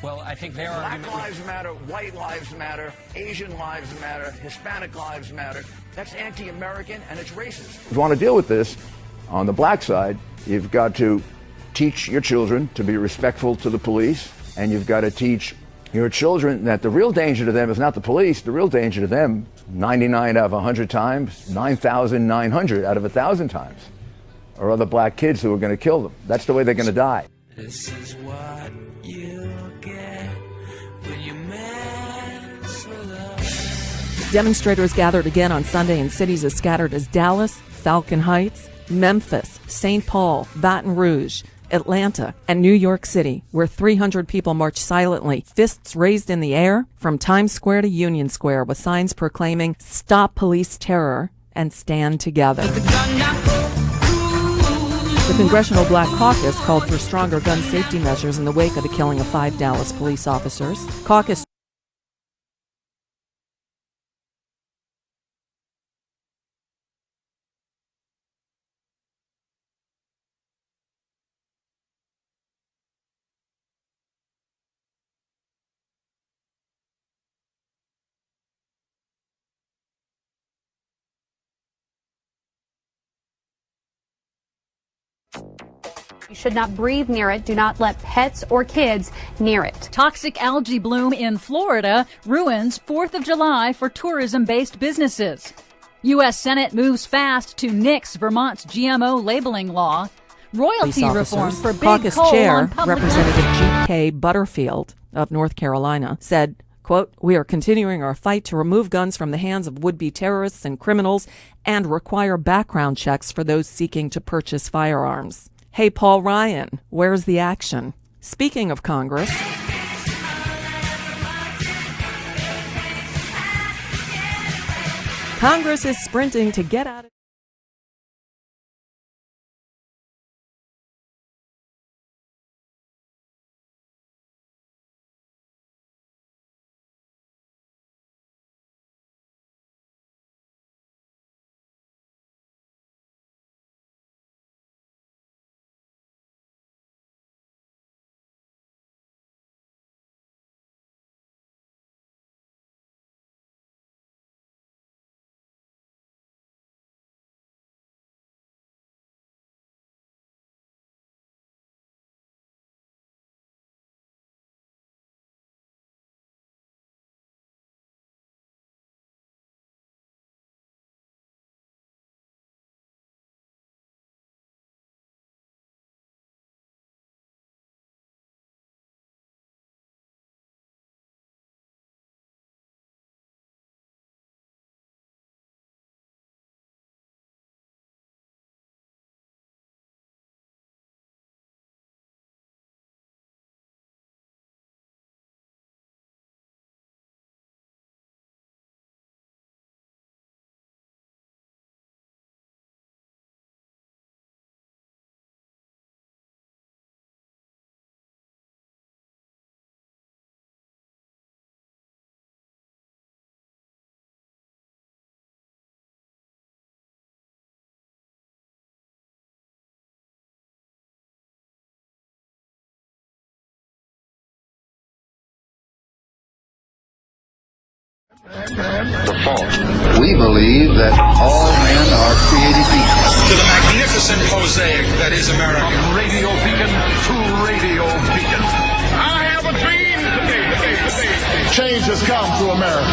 Well, I think their Black argument... lives matter, white lives matter, Asian lives matter, Hispanic lives matter. That's anti-American and it's racist. If you want to deal with this on the black side, you've got to teach your children to be respectful to the police, and you've got to teach your children that the real danger to them is not the police. The real danger to them, 99 out of 100 times, 9,900 out of 1,000 times, are other black kids who are going to kill them. That's the way they're going to die. This is what you get when you mess with us. Demonstrators gathered again on Sunday in cities as scattered as Dallas, Falcon Heights, Memphis, St. Paul, Baton Rouge, Atlanta, and New York City, where 300 people marched silently, fists raised in the air, from Times Square to Union Square, with signs proclaiming "Stop Police Terror" and "Stand Together." The Congressional Black Caucus called for stronger gun safety measures in the wake of the killing of 5 Dallas police officers. Caucus You should not breathe near it. Do not let pets or kids near it. Toxic algae bloom in Florida ruins 4th of July for tourism-based businesses. U.S. Senate moves fast to nix Vermont's GMO labeling law. Royalty reform for big Caucus coal Chair, on public Representative G.K. Butterfield of North Carolina, said, quote, "We are continuing our fight to remove guns from the hands of would-be terrorists and criminals and require background checks for those seeking to purchase firearms." Hey, Paul Ryan, where's the action? Speaking of Congress, Congress is sprinting to get out of the fault. We believe that all men are created equal. To the magnificent mosaic that is America. From radio beacon to radio beacon. I have a dream today. Change has come to America.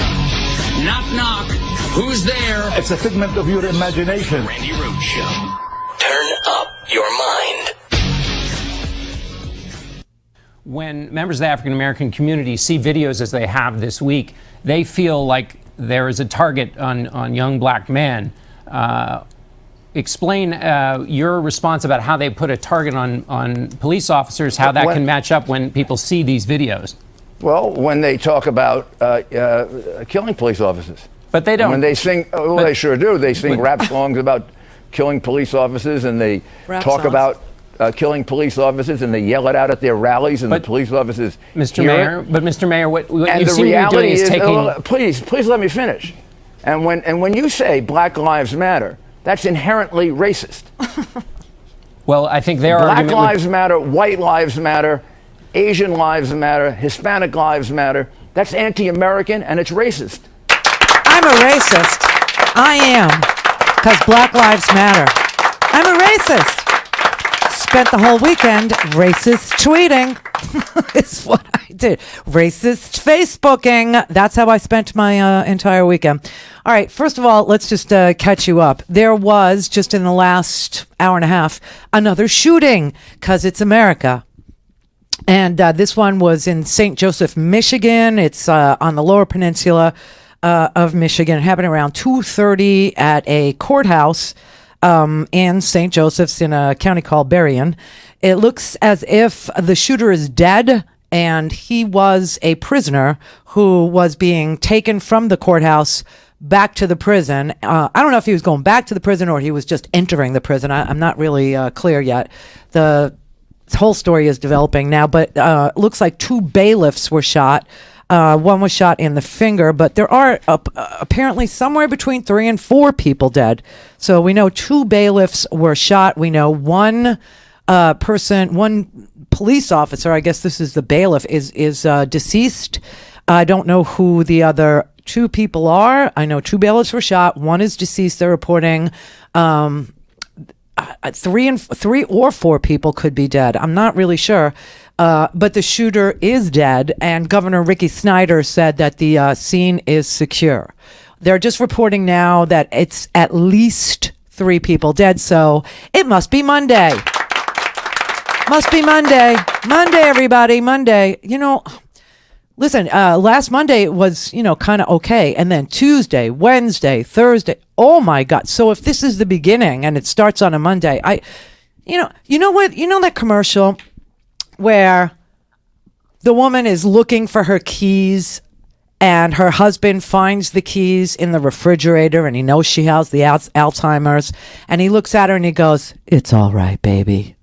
Knock, knock. Who's there? It's a figment of your imagination. Randi Rhodes Show. Turn up your mind. When members of the African American community see videos as they have this week, they feel like there is a target on young black men. Explain your response about how they put a target on police officers, how that can match up when people see these videos. Well, when they talk about killing police officers. But they don't. When they sing, they sure do. They sing rap songs about killing police officers, and they talk about killing police officers, and they yell it out at their rallies, and the police officers Mr. Mayor, what you seem to be doing is taking... Please let me finish. And when you say Black Lives Matter, that's inherently racist. Well, I think their Black argument... lives matter, white lives matter, Asian lives matter, Hispanic lives matter. That's anti-American and it's racist. I'm a racist. I am. Because Black Lives Matter. I'm a racist. Spent the whole weekend racist tweeting. Is what I did. Racist Facebooking. That's how I spent my entire weekend. All right. First of all, let's just catch you up. There was, just in the last hour and a half, another shooting, because it's America. And this one was in St. Joseph, Michigan. It's on the Lower Peninsula of Michigan. It happened around 2:30 at a courthouse in St. Joseph's in a county called Berrien. It looks as if the shooter is dead, and he was a prisoner who was being taken from the courthouse back to the prison. I don't know if he was going back to the prison or he was just entering the prison. I'm not really clear yet. The whole story is developing now, but looks like 2 bailiffs were shot. One was shot in the finger, but there are apparently somewhere between 3 and 4 people dead. So we know 2 bailiffs were shot. We know one police officer, I guess this is the bailiff, is deceased. I don't know who the other 2 people are. I know 2 bailiffs were shot. One is deceased. They're reporting 3 or 4 people could be dead. I'm not really sure. But the shooter is dead, and Governor Ricky Snyder said that the scene is secure. They're just reporting now that it's at least 3 people dead, so it must be Monday. Must be Monday. Monday, everybody. Monday. You know, listen, last Monday it was, kind of okay. And then Tuesday, Wednesday, Thursday. Oh, my God. So if this is the beginning and it starts on a Monday, you know what? You know that commercial where the woman is looking for her keys and her husband finds the keys in the refrigerator and he knows she has the Alzheimer's and he looks at her and he goes, "It's all right, baby."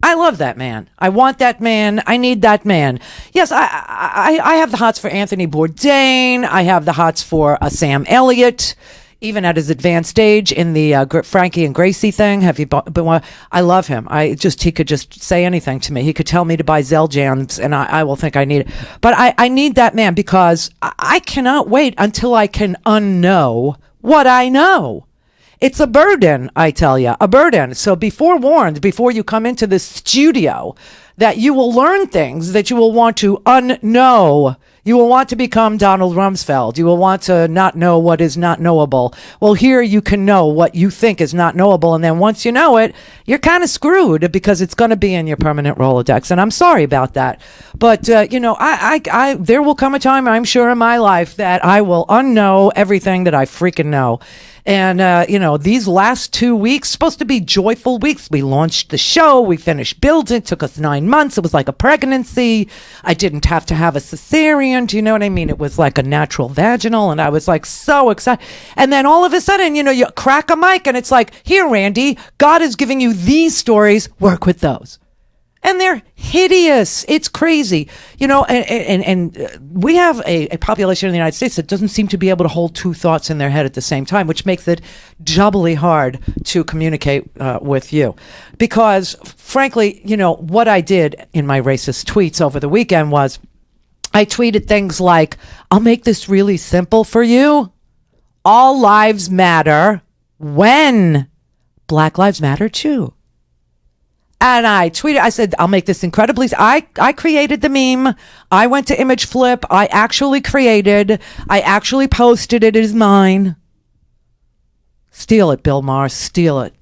I love that man. I want that man. I need that man. Yes, I have the hots for Anthony Bourdain. I have the hots for Sam Elliott. Even at his advanced age in the Frankie and Gracie thing, I love him. He could just say anything to me. He could tell me to buy Zell jams, and I will think I need it. But I need that man because I cannot wait until I can unknow what I know. It's a burden, I tell you, a burden. So be forewarned before you come into this studio that you will learn things that you will want to unknow. You will want to become Donald Rumsfeld. You will want to not know what is not knowable. Well, here you can know what you think is not knowable. And then once you know it, you're kind of screwed because it's going to be in your permanent Rolodex. And I'm sorry about that. But, there will come a time, I'm sure, in my life that I will unknow everything that I freaking know. And, these last 2 weeks, supposed to be joyful weeks. We launched the show. We finished building. It took us 9 months. It was like a pregnancy. I didn't have to have a cesarean. Do you know what I mean? It was like a natural vaginal. And I was like so excited. And then all of a sudden, you crack a mic and it's like, here, Randy, God is giving you these stories. Work with those. And they're hideous. It's crazy. And we have a population in the United States that doesn't seem to be able to hold 2 thoughts in their head at the same time, which makes it doubly hard to communicate with you. Because, frankly, what I did in my racist tweets over the weekend was I tweeted things like, "I'll make this really simple for you. All lives matter when Black Lives Matter too." And I tweeted, I said, "I'll make this incredibly." I created the meme. I went to Image Flip. I actually posted it. It is mine. Steal it, Bill Maher. Steal it.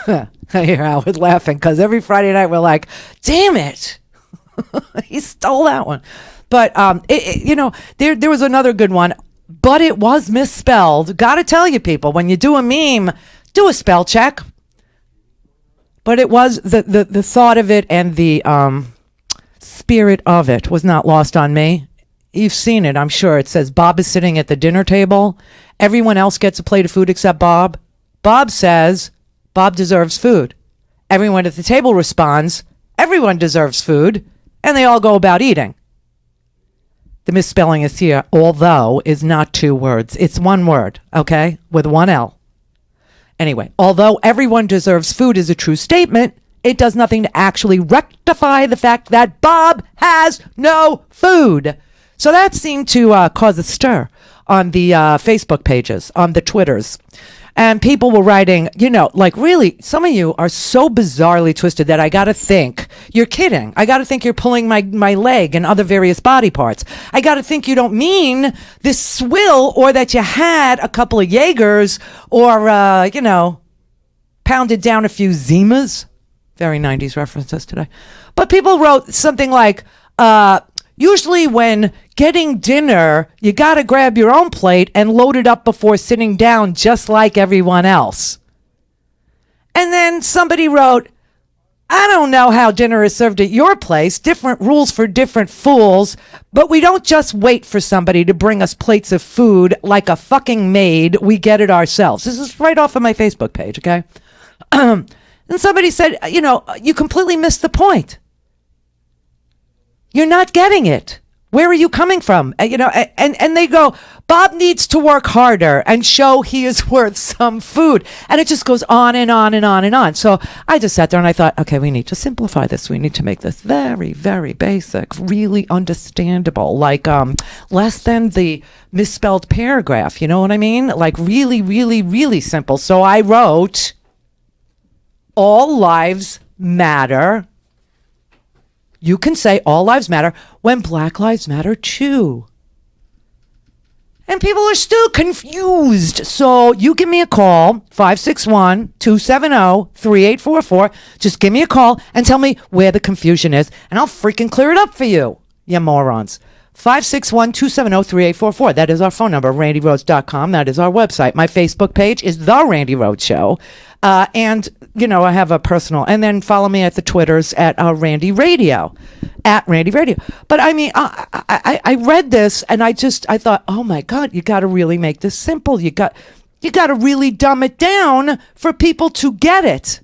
I hear Howard laughing because every Friday night we're like, damn it. He stole that one. But, there was another good one, but it was misspelled. Got to tell you, people, when you do a meme, do a spell check. But it was the thought of it and the spirit of it was not lost on me. You've seen it, I'm sure. It says Bob is sitting at the dinner table. Everyone else gets a plate of food except Bob. Bob says Bob deserves food. Everyone at the table responds, everyone deserves food. And they all go about eating. The misspelling is here. Although is not 2 words. It's 1 word, okay? With 1 L. Anyway, although everyone deserves food is a true statement, It does nothing to actually rectify the fact that Bob has no food. So that seemed to cause a stir on the Facebook pages, on the Twitters. And people were writing, like really, some of you are so bizarrely twisted that I got to think you're kidding. I got to think you're pulling my leg and other various body parts. I got to think you don't mean this swill or that you had a couple of Jaegers or, pounded down a few Zimas. Very 90s references today. But people wrote something like, usually when getting dinner, you got to grab your own plate and load it up before sitting down, just like everyone else. And then somebody wrote, I don't know how dinner is served at your place. Different rules for different fools. But we don't just wait for somebody to bring us plates of food like a fucking maid. We get it ourselves. This is right off of my Facebook page, okay? And somebody said, you completely missed the point. You're not getting it. Where are you coming from? And they go, Bob needs to work harder and show he is worth some food. And it just goes on and on and on and on. So I just sat there and I thought, okay, we need to simplify this. We need to make this very, very basic, really understandable, like less than the misspelled paragraph. You know what I mean? Like really, really, really simple. So I wrote, all lives matter. You can say all lives matter when Black Lives Matter too. And people are still confused. So you give me a call, 561-270-3844. Just give me a call and tell me where the confusion is, and I'll freaking clear it up for you, you morons. 561-270-3844. That is our phone number, randyrhodes.com. That is our website. My Facebook page is The Randi Rhodes Show. And, I have a personal. And then follow me at the Twitters at Randi Radio. At Randi Radio. But I mean, I read this and I thought, oh my God, you got to really make this simple. You got to really dumb it down for people to get it.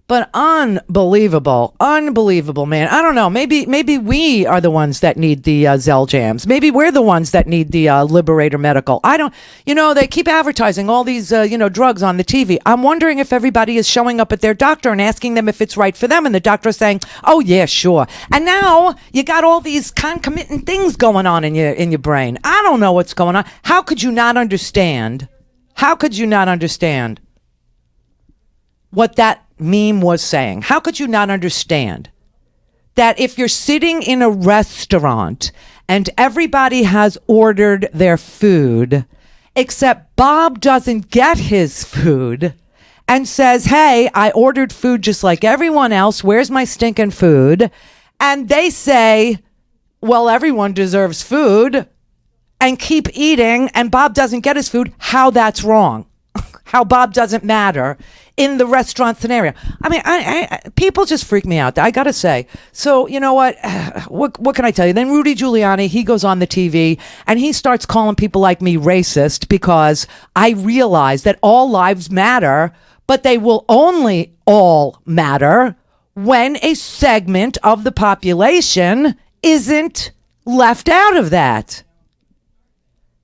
But unbelievable, man. I don't know. Maybe we are the ones that need the Zell jams. Maybe we're the ones that need the Liberator Medical. I don't, they keep advertising all these, drugs on the TV. I'm wondering if everybody is showing up at their doctor and asking them if it's right for them. And the doctor is saying, oh, yeah, sure. And now you got all these concomitant things going on in your brain. I don't know what's going on. How could you not understand? What that meme was saying? How could you not understand that if you're sitting in a restaurant and everybody has ordered their food, except Bob doesn't get his food and says, hey, I ordered food just like everyone else. Where's my stinking food? And they say, well, everyone deserves food, and keep eating, and Bob doesn't get his food, how that's wrong. How Bob doesn't matter in the restaurant scenario. I mean, I people just freak me out. I got to say. So, you know what? What can I tell you? Then Rudy Giuliani, he goes on the TV and he starts calling people like me racist because I realize that all lives matter, but they will only all matter when a segment of the population isn't left out of that.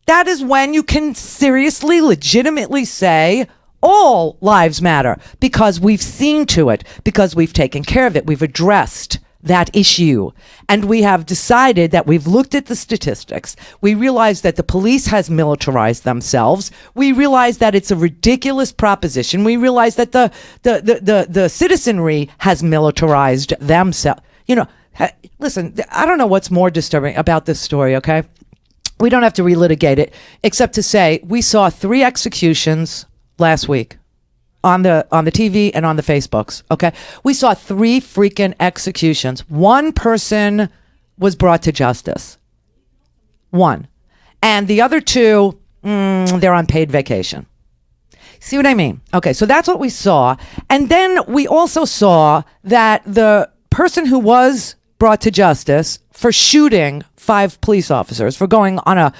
That is when you can seriously, legitimately say all lives matter, because we've seen to it, because we've taken care of it, we've addressed that issue, and we have decided that we've looked at the statistics. We realize that the police has militarized themselves. We realize that it's a ridiculous proposition. We realize that the citizenry has militarized themselves. Listen, I don't know what's more disturbing about this story, okay? We don't have to relitigate it, except to say we saw 3 executions last week on the TV and on the Facebooks. Okay, we saw 3 freaking executions. 1 person was brought to justice. 1, and the other 2, they're on paid vacation. See what I mean? Okay, so that's what we saw, and then we also saw that the person who was brought to justice for shooting 5 police officers, for going on a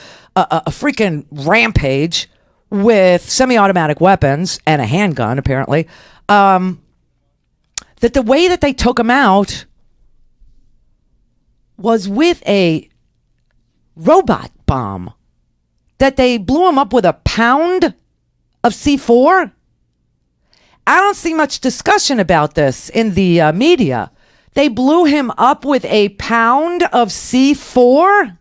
freaking rampage with semi-automatic weapons and a handgun, apparently, that the way that they took him out was with a robot bomb, that they blew him up with a pound of C4, I don't see much discussion about this in the media. They blew him up with a pound of C4?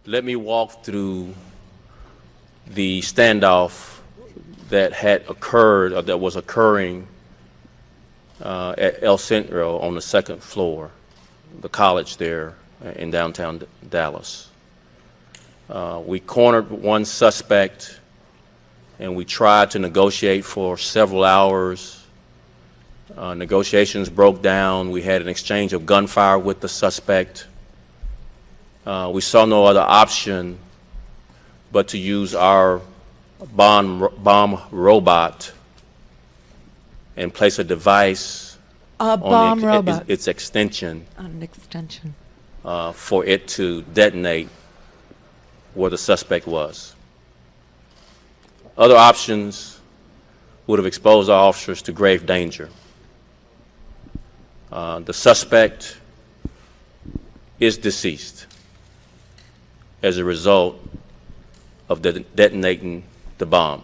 Let me walk through the standoff that had occurred, or that was occurring at El Centro on the second floor, the college there in downtown Dallas. We cornered one suspect and we tried to negotiate for several hours. Negotiations broke down. We had an exchange of gunfire with the suspect. We saw no other option but to use our bomb robot and place a device on its extension, for it to detonate where the suspect was. Other options would have exposed our officers to grave danger. The suspect is deceased as a result of detonating the bomb.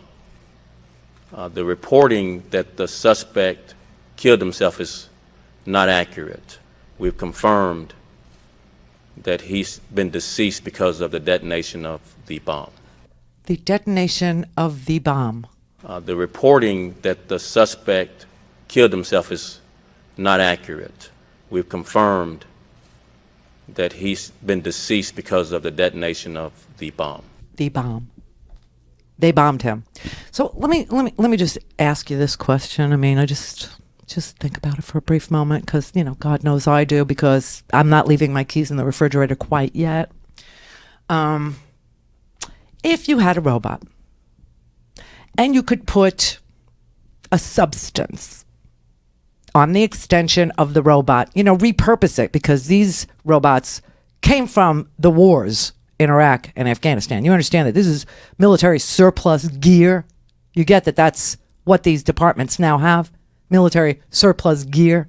The reporting that the suspect killed himself is not accurate. We've confirmed that he's been deceased because of the detonation of the bomb. The detonation of the bomb. The reporting that the suspect killed himself is not accurate. We've confirmed that he's been deceased because of the detonation of the bomb. The bomb. They bombed him. So let me just ask you this question. I mean, I just think about it for a brief moment, because, you know, God knows I do, because I'm not leaving my keys in the refrigerator quite yet. If you had a robot and you could put a substance on the extension of the robot, you know, repurpose it, because these robots came from the wars in Iraq and Afghanistan. You understand that this is military surplus gear. You get that that's what these departments now have, military surplus gear.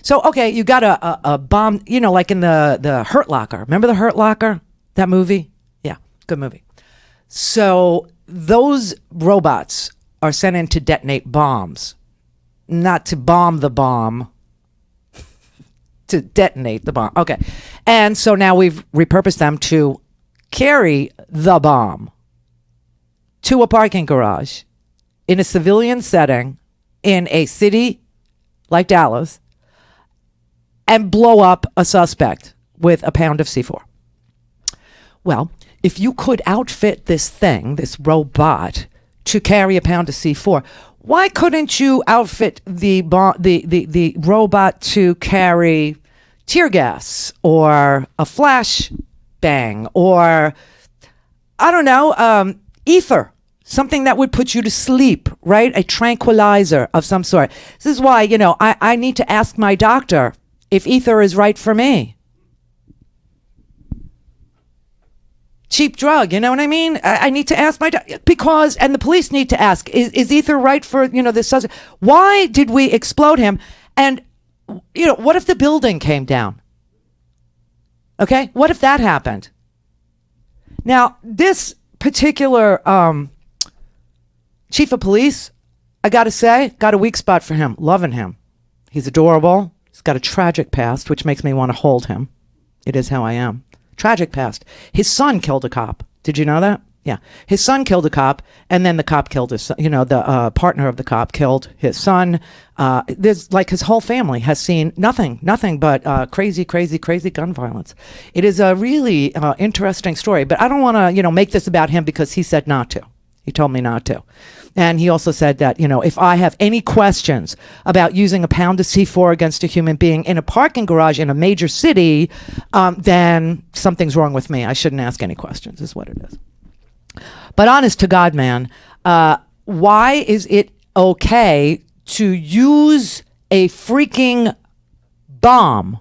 So, okay, you got a bomb, you know, like in the Hurt Locker. Remember the Hurt Locker? That movie? Yeah, good movie. So those robots are sent in to detonate bombs, not to bomb the bomb, to detonate the bomb. Okay. And so now we've repurposed them to carry the bomb to a parking garage in a civilian setting in a city like Dallas and blow up a suspect with a pound of C4. Well, if you could outfit this thing, this robot, to carry a pound of C4, why couldn't you outfit the robot to carry tear gas or a flash bang or, I don't know, ether, something that would put you to sleep, right? A tranquilizer of some sort. This is why, you know, I need to ask my doctor if ether is right for me. Cheap drug, you know what I mean? I need to ask my doctor, because, and the police need to ask, is ether right for, you know, this subject? Why did we explode him? And, you know, what if the building came down? Okay, what if that happened? Now, this particular chief of police, I got to say, got a weak spot for him. Loving him. He's adorable. He's got a tragic past, which makes me want to hold him. It is how I am. Tragic past. His son killed a cop. Did you know that? Yeah. His son killed a cop, and then the cop killed his son. You know, the partner of the cop killed his son. There's like his whole family has seen nothing but crazy gun violence. It is a really interesting story, but I don't want to, you know, make this about him, because he said not to. He told me not to. And he also said that, you know, if I have any questions about using a pound of C4 against a human being in a parking garage in a major city, then something's wrong with me. I shouldn't ask any questions, is what it is. But honest to God, man, why is it okay to use a freaking bomb?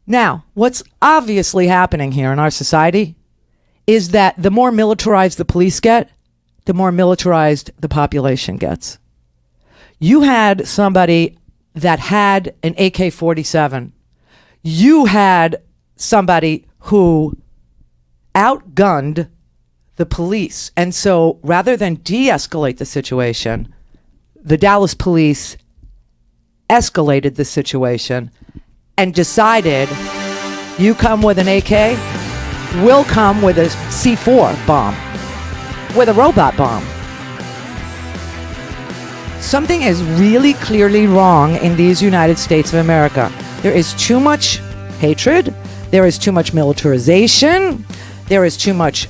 Now, what's obviously happening here in our society is that the more militarized the police get, the more militarized the population gets. You had somebody that had an AK-47. You had somebody who outgunned the police. And so rather than de-escalate the situation, the Dallas police escalated the situation and decided, you come with an AK, we'll come with a C4 bomb, with a robot bomb. Something is really clearly wrong in these United States of America. There is too much hatred. There is too much militarization. There is too much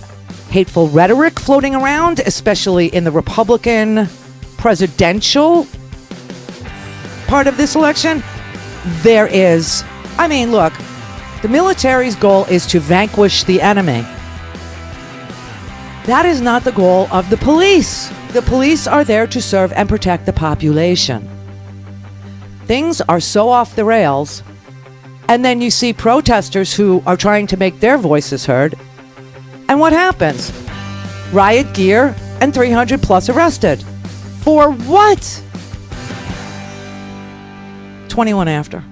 hateful rhetoric floating around, especially in the Republican presidential part of this election. There is, look, the military's goal is to vanquish the enemy. That is not the goal of the police. The police are there to serve and protect the population. Things are so off the rails, and then you see protesters who are trying to make their voices heard, and what happens? Riot gear and 300 plus arrested. For what? 21 after.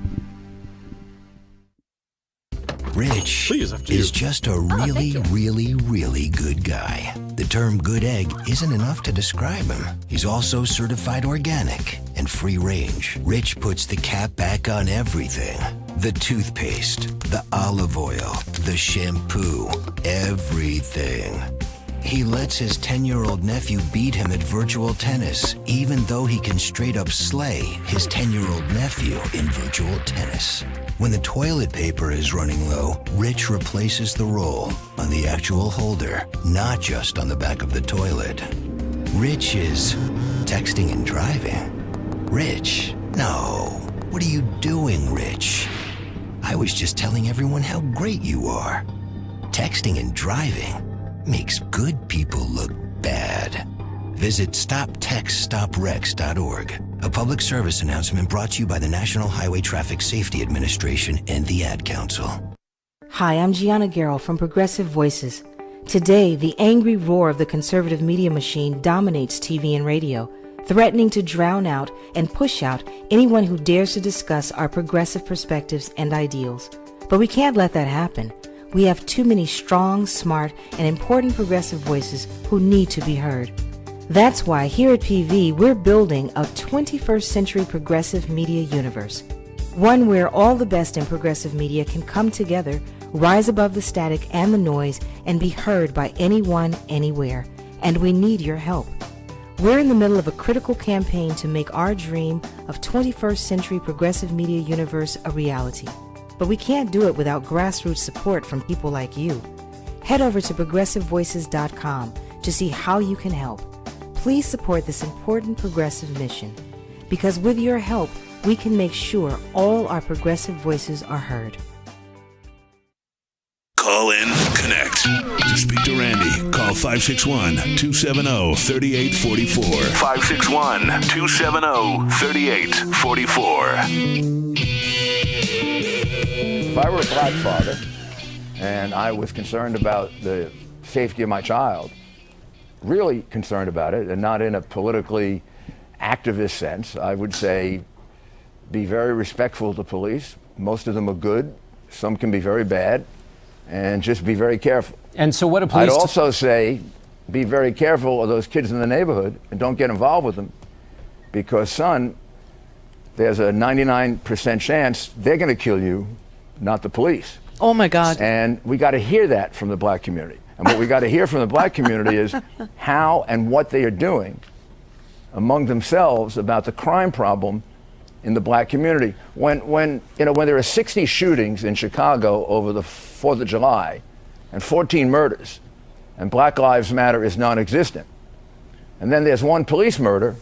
Rich is just a really, really, really good guy. The term good egg isn't enough to describe him. He's also certified organic and free range. Rich puts the cap back on everything. The toothpaste, the olive oil, the shampoo, everything. He lets his 10-year-old nephew beat him at virtual tennis, even though he can straight up slay his 10-year-old nephew in virtual tennis. When the toilet paper is running low, Rich replaces the roll on the actual holder, not just on the back of the toilet. Rich is texting and driving. Rich? No. What are you doing, Rich? I was just telling everyone how great you are. Texting and driving makes good people look bad. Visit StopTextStopWrecks.org. A public service announcement brought to you by the National Highway Traffic Safety Administration and the Ad Council. Hi, I'm Gianna Garrell from Progressive Voices. Today, the angry roar of the conservative media machine dominates TV and radio, threatening to drown out and push out anyone who dares to discuss our progressive perspectives and ideals. But we can't let that happen. We have too many strong, smart, and important progressive voices who need to be heard. That's why here at PV, we're building a 21st century progressive media universe. One where all the best in progressive media can come together, rise above the static and the noise, and be heard by anyone, anywhere. And we need your help. We're in the middle of a critical campaign to make our dream of 21st century progressive media universe a reality. But we can't do it without grassroots support from people like you. Head over to progressivevoices.com to see how you can help. Please support this important progressive mission, because with your help, we can make sure all our progressive voices are heard. Call in, connect. To speak to Randi, call 561-270-3844. 561-270-3844. If I were a black father and I was concerned about the safety of my child, really concerned about it, and not in a politically activist sense, I would say be very respectful to police. Most of them are good. Some can be very bad. And just be very careful. And so what do police... I'd also say be very careful of those kids in the neighborhood and don't get involved with them, because, son, there's a 99% chance they're going to kill you, not the police. Oh, my God. And we got to hear that from the black community. And what we got to hear from the black community is how and what they are doing among themselves about the crime problem in the black community. When there are 60 shootings in Chicago over the 4th of July and 14 murders, and Black Lives Matter is non-existent, and then there's one police murder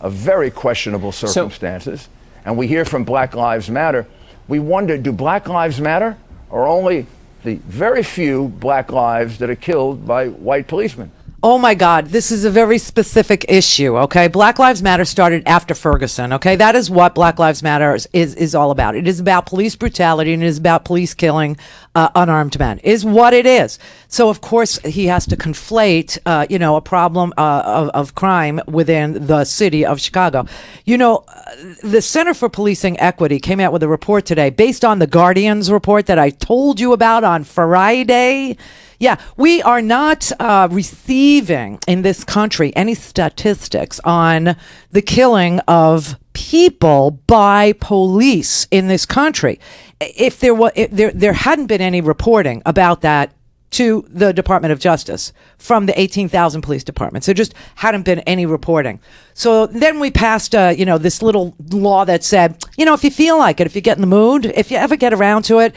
of very questionable circumstances, and we hear from Black Lives Matter, we wonder, do Black Lives matter, or only the very few black lives that are killed by white policemen? Oh my God, this is a very specific issue, okay? Black Lives Matter started after Ferguson, okay? That is what Black Lives Matter is all about. It is about police brutality, and it is about police killing unarmed men, is what it is. So, of course, he has to conflate, a problem of crime within the city of Chicago. The Center for Policing Equity came out with a report today based on the Guardian's report that I told you about on Friday. Yeah, we are not receiving in this country any statistics on the killing of people by police in this country. If there hadn't been any reporting about that to the Department of Justice from the 18,000 police departments. There just hadn't been any reporting. So then we passed, this little law that said, if you feel like it, if you get in the mood, if you ever get around to it,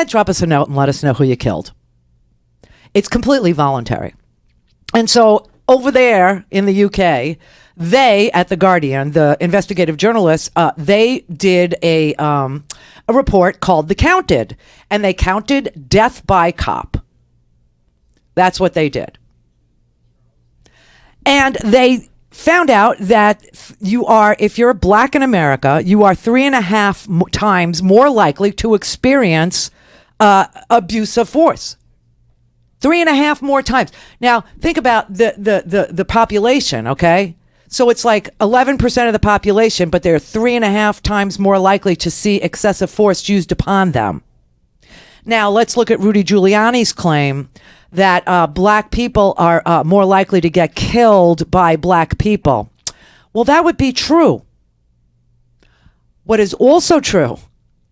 drop us a note and let us know who you killed. It's completely voluntary. And so over there in the UK, they, at The Guardian, the investigative journalists, they did a report called The Counted, and they counted death by cop. That's what they did. And they found out that if you're black in America, you are 3.5 times more likely to experience abuse of force. 3.5 more times. Now, think about the population, okay? So it's like 11% of the population, but they're 3.5 times more likely to see excessive force used upon them. Now, let's look at Rudy Giuliani's claim that black people are more likely to get killed by black people. Well, that would be true. What is also true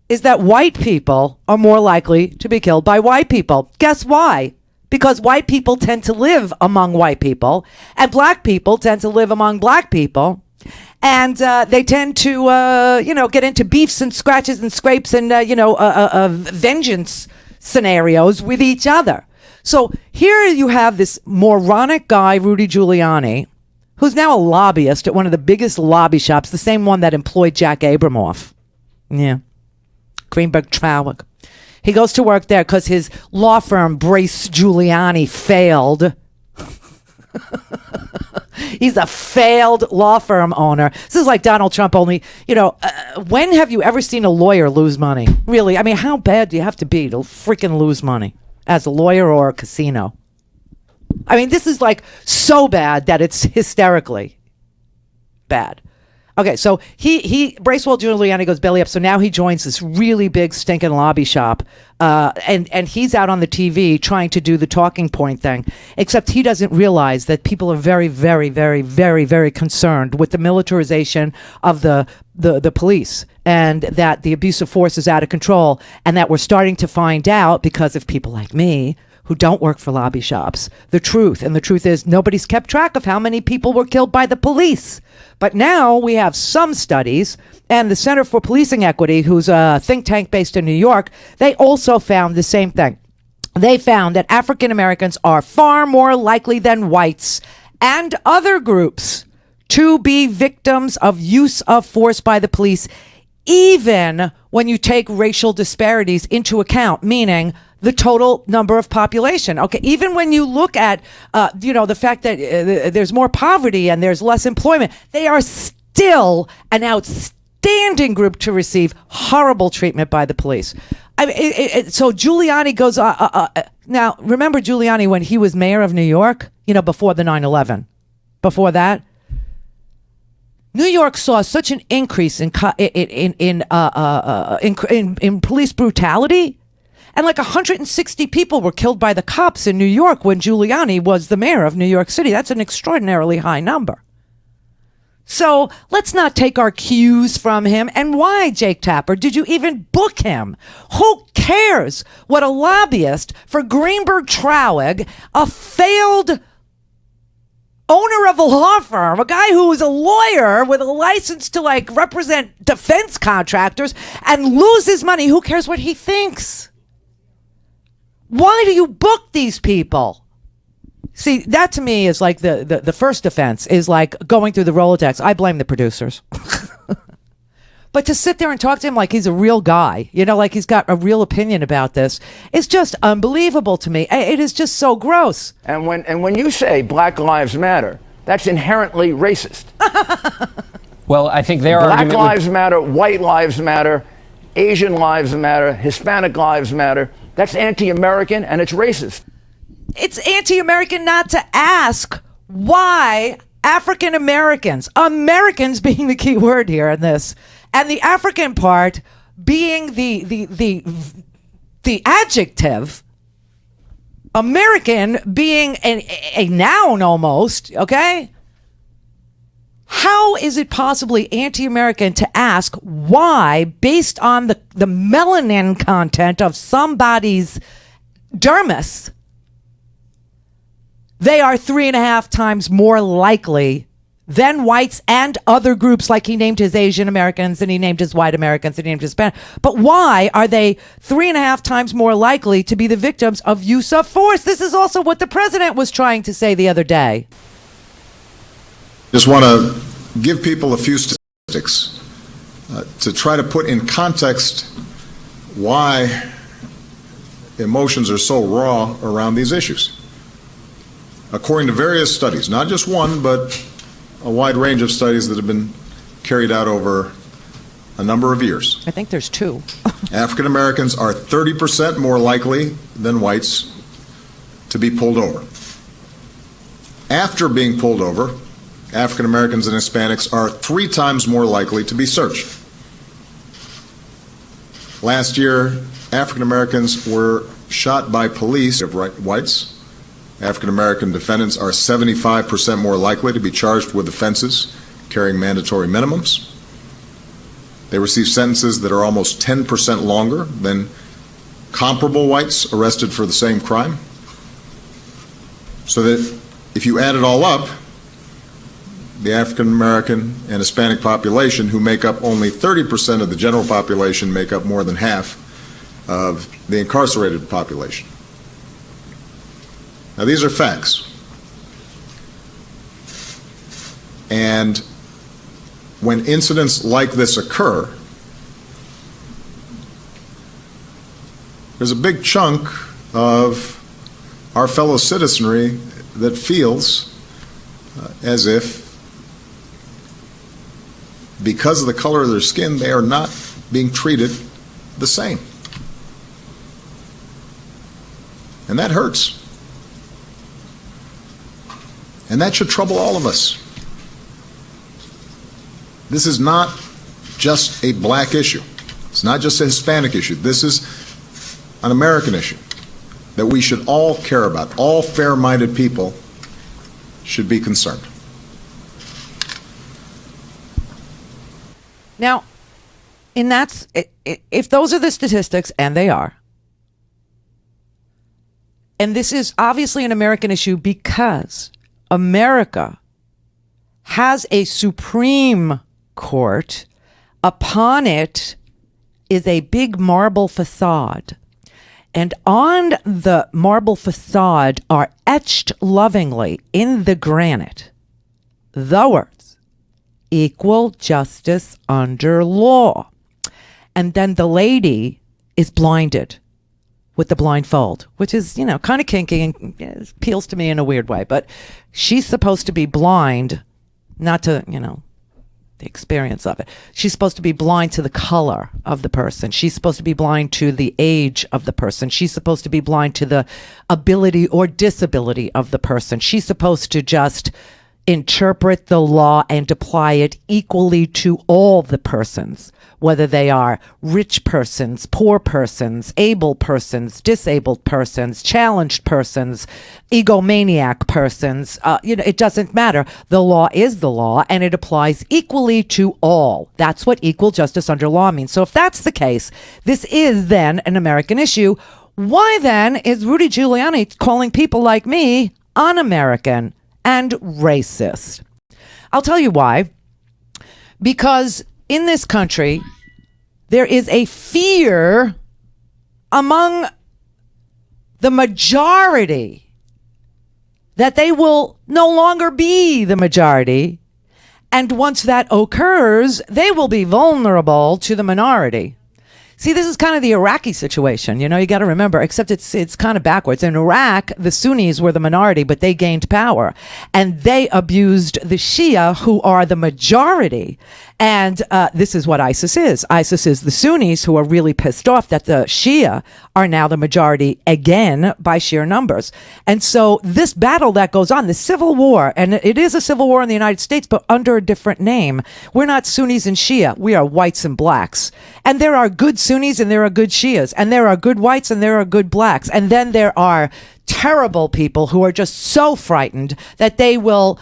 is that white people are more likely to be killed by white people. Guess why? Because white people tend to live among white people, and black people tend to live among black people. And they tend to, get into beefs and scratches and scrapes and, vengeance scenarios with each other. So here you have this moronic guy, Rudy Giuliani, who's now a lobbyist at one of the biggest lobby shops, the same one that employed Jack Abramoff. Yeah. Greenberg Traurig. He goes to work there because his law firm, Brace Giuliani, failed. He's a failed law firm owner. This is like Donald Trump, only, when have you ever seen a lawyer lose money? Really? I mean, how bad do you have to be to freaking lose money as a lawyer or a casino? I mean, this is like so bad that it's hysterically bad. Okay, so he Bracewell Giuliani goes belly up. So now he joins this really big stinking lobby shop, and he's out on the TV trying to do the talking point thing. Except he doesn't realize that people are very, very, very, very, very concerned with the militarization of the police, and that the abuse of force is out of control, and that we're starting to find out because of people like me who don't work for lobby shops, the truth. And the truth is nobody's kept track of how many people were killed by the police. But now we have some studies, and the Center for Policing Equity, who's a think tank based in New York, they also found the same thing. They found that African Americans are far more likely than whites and other groups to be victims of use of force by the police, even when you take racial disparities into account, meaning the total number of population. Okay, even when you look at, the fact that there's more poverty and there's less employment, they are still an outstanding group to receive horrible treatment by the police. I mean, so Giuliani goes, now, remember Giuliani when he was mayor of New York, before the 9/11? Before that? New York saw such an increase in police brutality. And like 160 people were killed by the cops in New York when Giuliani was the mayor of New York City. That's an extraordinarily high number. So let's not take our cues from him. And why, Jake Tapper, did you even book him? Who cares what a lobbyist for Greenberg Traurig, a failed owner of a law firm, a guy who is a lawyer with a license to represent defense contractors and loses money, who cares what he thinks? Why do you book these people? See, that to me is like the first offense is like going through the Rolodex. I blame the producers. But to sit there and talk to him like he's a real guy, like he's got a real opinion about this, is just unbelievable to me. It is just so gross. And when you say Black Lives Matter, that's inherently racist. Well, I think their Black argument lives matter, white lives matter, Asian lives matter, Hispanic lives matter. That's anti-American and it's racist. It's anti-American not to ask why African Americans being the key word here in this, and the African part being the adjective, American being a noun almost, okay? How is it possibly anti-American to ask why, based on the melanin content of somebody's dermis, they are 3.5 times more likely than whites and other groups, like he named his Asian Americans and he named his white Americans and he named his Hispanic. But why are they 3.5 times more likely to be the victims of use of force? This is also what the president was trying to say the other day. Just want to give people a few statistics to try to put in context why emotions are so raw around these issues. According to various studies, not just one, but a wide range of studies that have been carried out over a number of years. I think there's 2. African Americans are 30% more likely than whites to be pulled over. After being pulled over, African Americans and Hispanics are 3 times more likely to be searched. Last year, African Americans were shot by police of whites. African American defendants are 75% more likely to be charged with offenses carrying mandatory minimums. They receive sentences that are almost 10% longer than comparable whites arrested for the same crime. So that if you add it all up, the African American and Hispanic population, who make up only 30% of the general population, make up more than half of the incarcerated population. Now, these are facts. And when incidents like this occur, there's a big chunk of our fellow citizenry that feels as if, because of the color of their skin, they are not being treated the same. And that hurts. And that should trouble all of us. This is not just a black issue. It's not just a Hispanic issue. This is an American issue that we should all care about. All fair-minded people should be concerned. Now, if those are the statistics, and they are, and this is obviously an American issue because America has a Supreme Court. Upon it is a big marble facade. And on the marble facade are etched lovingly in the granite the words, equal justice under law. And then the lady is blinded with the blindfold, which is, kind of kinky and appeals to me in a weird way. But she's supposed to be blind, not to, the experience of it. She's supposed to be blind to the color of the person. She's supposed to be blind to the age of the person. She's supposed to be blind to the ability or disability of the person. She's supposed to just interpret the law and apply it equally to all the persons, whether they are rich persons, poor persons, able persons, disabled persons, challenged persons, egomaniac persons. It doesn't matter. The law is the law, and it applies equally to all. That's what equal justice under law means. So if that's the case, this is then an American issue. Why then is Rudy Giuliani calling people like me un-American and racist? I'll tell you why. Because in this country, there is a fear among the majority that they will no longer be the majority. And once that occurs, they will be vulnerable to the minority. See, this is kind of the Iraqi situation. You got to remember, except it's kind of backwards. In Iraq, the Sunnis were the minority, but they gained power. And they abused the Shia, who are the majority. And this is what ISIS is. ISIS is the Sunnis who are really pissed off that the Shia are now the majority again by sheer numbers. And so this battle that goes on, the civil war, and it is a civil war in the United States, but under a different name. We're not Sunnis and Shia. We are whites and blacks. And there are good Sunnis and there are good Shias, and there are good whites and there are good blacks. And then there are terrible people who are just so frightened that they will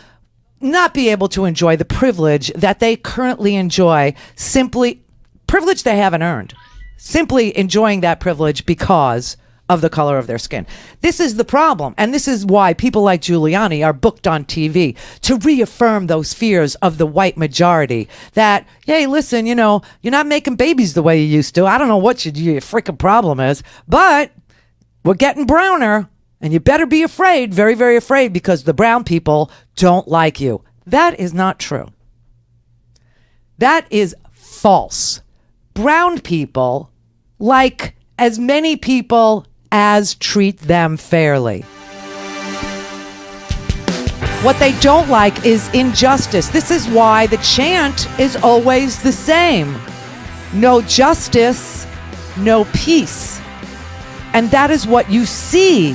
not be able to enjoy the privilege that they currently enjoy, simply privilege they haven't earned, simply enjoying that privilege because of the color of their skin. This is the problem. And this is why people like Giuliani are booked on TV, to reaffirm those fears of the white majority that, hey, listen, you know, you're not making babies the way you used to. I don't know what your freaking problem is, but we're getting browner and you better be afraid, very, very afraid, because the brown people don't like you. That is not true. That is false. Brown people like as many people as treat them fairly. What they don't like is injustice. This is why the chant is always the same. No justice, no peace. And that is what you see.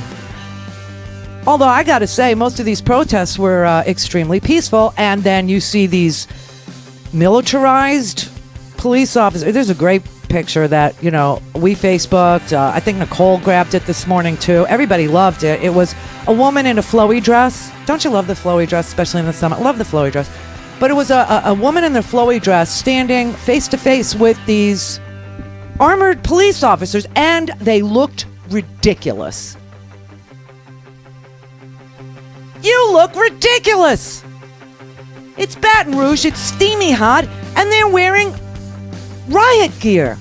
Although I got to say, most of these protests were extremely peaceful. And then you see these militarized police officers. There's a great picture that, you know, we Facebooked. I think Nicole grabbed it this morning too. Everybody loved it. It was a woman in a flowy dress. Don't you love the flowy dress, especially in the summer? I love the flowy dress. But it was a woman in the flowy dress standing face to face with these armored police officers, and they looked ridiculous. You look ridiculous. It's Baton Rouge. It's steamy hot, and they're wearing riot gear.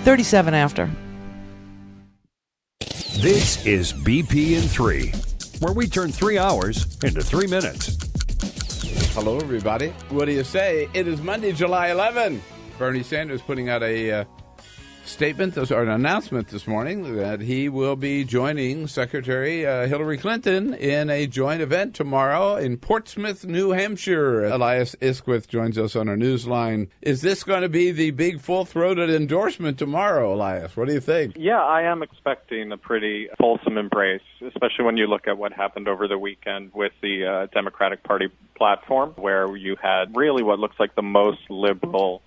37 after. This is BP in 3, where we turn 3 hours into 3 minutes. Hello, everybody. What do you say? It is Monday, July 11. Bernie Sanders putting out a statement, or an announcement this morning, that he will be joining Secretary Hillary Clinton in a joint event tomorrow in Portsmouth, New Hampshire. Elias Isquith joins us on our news line. Is this going to be the big full-throated endorsement tomorrow, Elias? What do you think? Yeah, I am expecting a pretty fulsome embrace, especially when you look at what happened over the weekend with the Democratic Party platform, where you had really what looks like the most liberal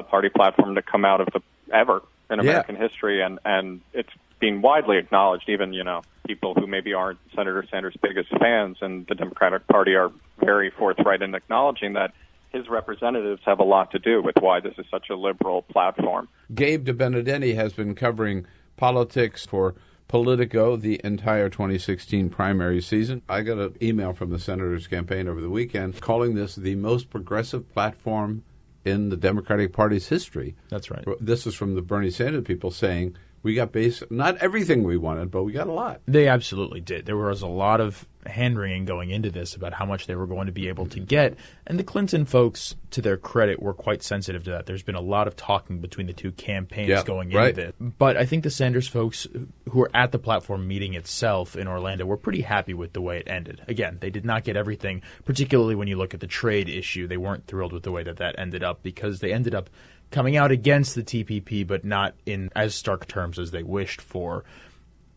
party platform to come out of ever in American history, and it's being widely acknowledged. Even, you know, people who maybe aren't Senator Sanders' biggest fans in the Democratic Party are very forthright in acknowledging that his representatives have a lot to do with why this is such a liberal platform. Gabe DeBenedini has been covering politics for Politico the entire 2016 primary season. I got an email from the senator's campaign over the weekend calling this the most progressive platform in the Democratic Party's history. That's right. This is from the Bernie Sanders people saying we got not everything we wanted, but we got a lot. They absolutely did. There was a lot of hand-wringing going into this about how much they were going to be able to get. And the Clinton folks, to their credit, were quite sensitive to that. There's been a lot of talking between the two campaigns going into this. But I think the Sanders folks who were at the platform meeting itself in Orlando were pretty happy with the way it ended. Again, they did not get everything, particularly when you look at the trade issue. They weren't thrilled with the way that ended up, because they ended up coming out against the TPP, but not in as stark terms as they wished for.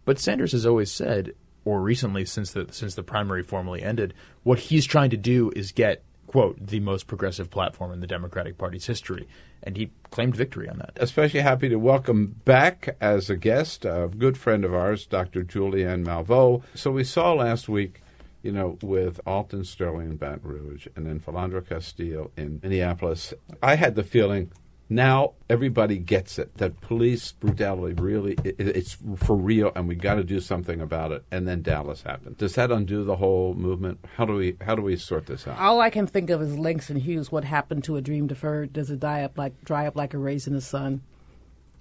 But Sanders has always said, or recently since the primary formally ended, what he's trying to do is get, quote, the most progressive platform in the Democratic Party's history. And he claimed victory on that. Especially happy to welcome back as a guest a good friend of ours, Dr. Julianne Malveaux. So we saw last week, you know, with Alton Sterling in Baton Rouge and then Philandro Castillo in Minneapolis, I had the feeling now everybody gets it, that police brutality really, it's for real, and we got to do something about it. And then Dallas happened. Does that undo the whole movement? How do we sort this out? All I can think of is Langston Hughes. What happened to a dream deferred? Does it dry up like a raisin in the sun?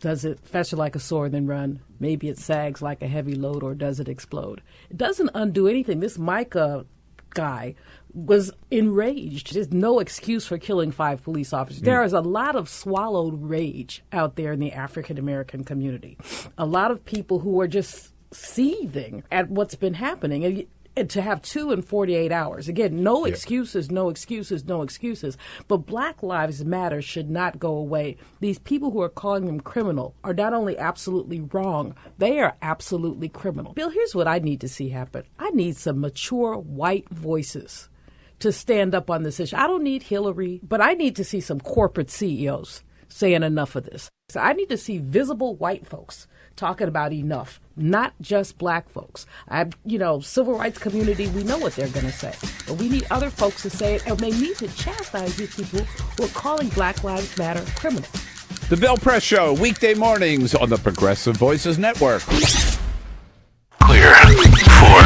Does it fester like a sword then run? Maybe it sags like a heavy load, or does it explode? It doesn't undo anything. This Micah guy was enraged. There's no excuse for killing 5 police officers. There is a lot of swallowed rage out there in the African American community. A lot of people who are just seething at what's been happening. And to have 2 in 48 hours. Again, no excuses, no excuses, no excuses. But Black Lives Matter should not go away. These people who are calling them criminal are not only absolutely wrong, they are absolutely criminal. Bill, here's what I need to see happen. I need some mature white voices to stand up on this issue. I don't need Hillary, but I need to see some corporate CEOs saying enough of this. So I need to see visible white folks talking about enough, not just black folks. Civil rights community, we know what they're going to say, but we need other folks to say it, and they need to chastise these people who are calling Black Lives Matter criminal. The Bill Press Show, weekday mornings on the Progressive Voices Network. Clear for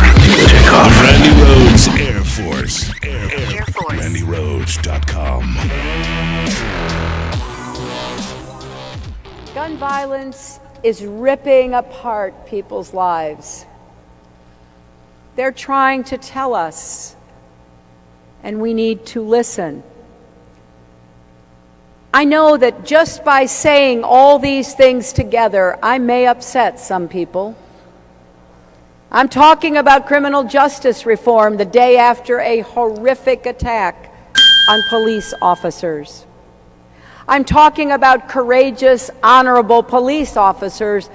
takeoff. Randi Rhodes Air Force. Air Force. RandiRhodes.com. Gun violence is ripping apart people's lives. They're trying to tell us, and we need to listen. I know that just by saying all these things together, I may upset some people. I'm talking about criminal justice reform the day after a horrific attack on police officers. I'm talking about courageous, honorable police officers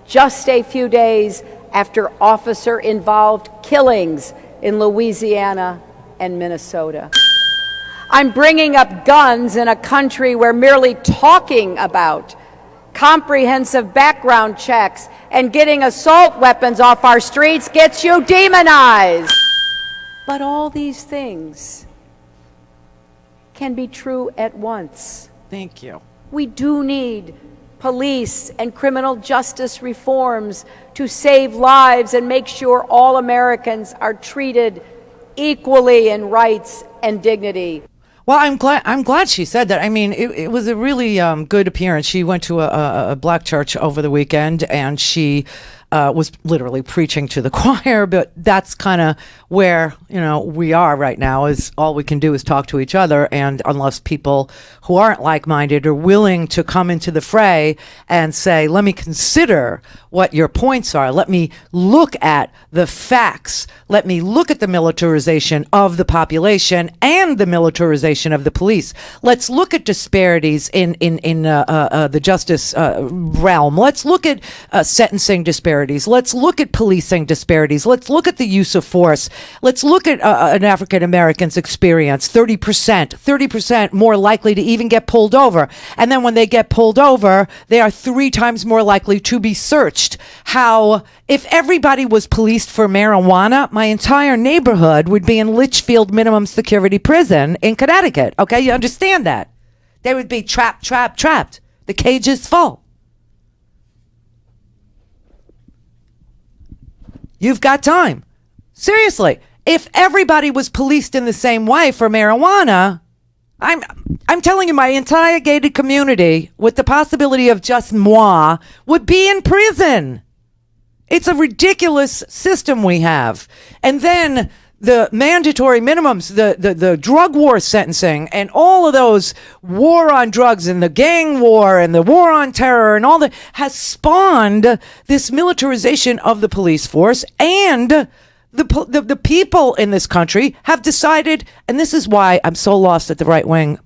just a few days after officer-involved killings in Louisiana and Minnesota. I'm bringing up guns in a country where merely talking about comprehensive background checks and getting assault weapons off our streets gets you demonized. But all these things can be true at once. Thank you. We do need police and criminal justice reforms to save lives and make sure all Americans are treated equally in rights and dignity. Well, I'm glad she said that. I mean, it was a really good appearance. She went to a black church over the weekend, and she was literally preaching to the choir. But that's kind of where we are right now. Is all we can do is talk to each other, and unless people who aren't like-minded are willing to come into the fray and say, "Let me consider what your points are. Let me look at the facts. Let me look at the militarization of the population and the militarization of the police. Let's look at disparities in the justice realm. Let's look at sentencing disparities. Let's look at policing disparities. Let's look at the use of force. Let's look at an African American's experience. 30% more likely to even get pulled over. And then when they get pulled over, they are 3 times more likely to be searched. How, if everybody was policed for marijuana, my entire neighborhood would be in Litchfield Minimum Security Prison in Connecticut. Okay, you understand that? They would be trapped. The cage is full. You've got time. Seriously, if everybody was policed in the same way for marijuana, I'm telling you, my entire gated community, with the possibility of just moi, would be in prison. It's a ridiculous system we have. And then the mandatory minimums, the drug war sentencing, and all of those war on drugs and the gang war and the war on terror and all that has spawned this militarization of the police force. And the people in this country have decided, and this is why I'm so lost that the right wing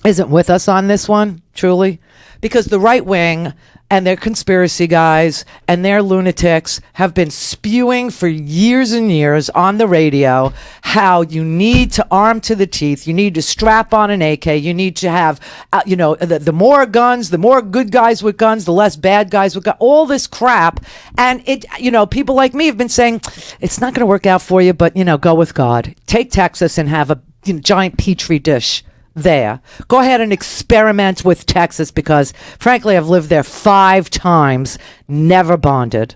isn't with us on this one, truly, because the right wing and their conspiracy guys and their lunatics have been spewing for years and years on the radio how you need to arm to the teeth, you need to strap on an AK, you need to have, the more guns, the more good guys with guns, the less bad guys with guns, all this crap. And people like me have been saying, it's not going to work out for you, but, go with God. Take Texas and have a giant petri dish there. Go ahead and experiment with Texas, because frankly I've lived there 5 times, never bonded,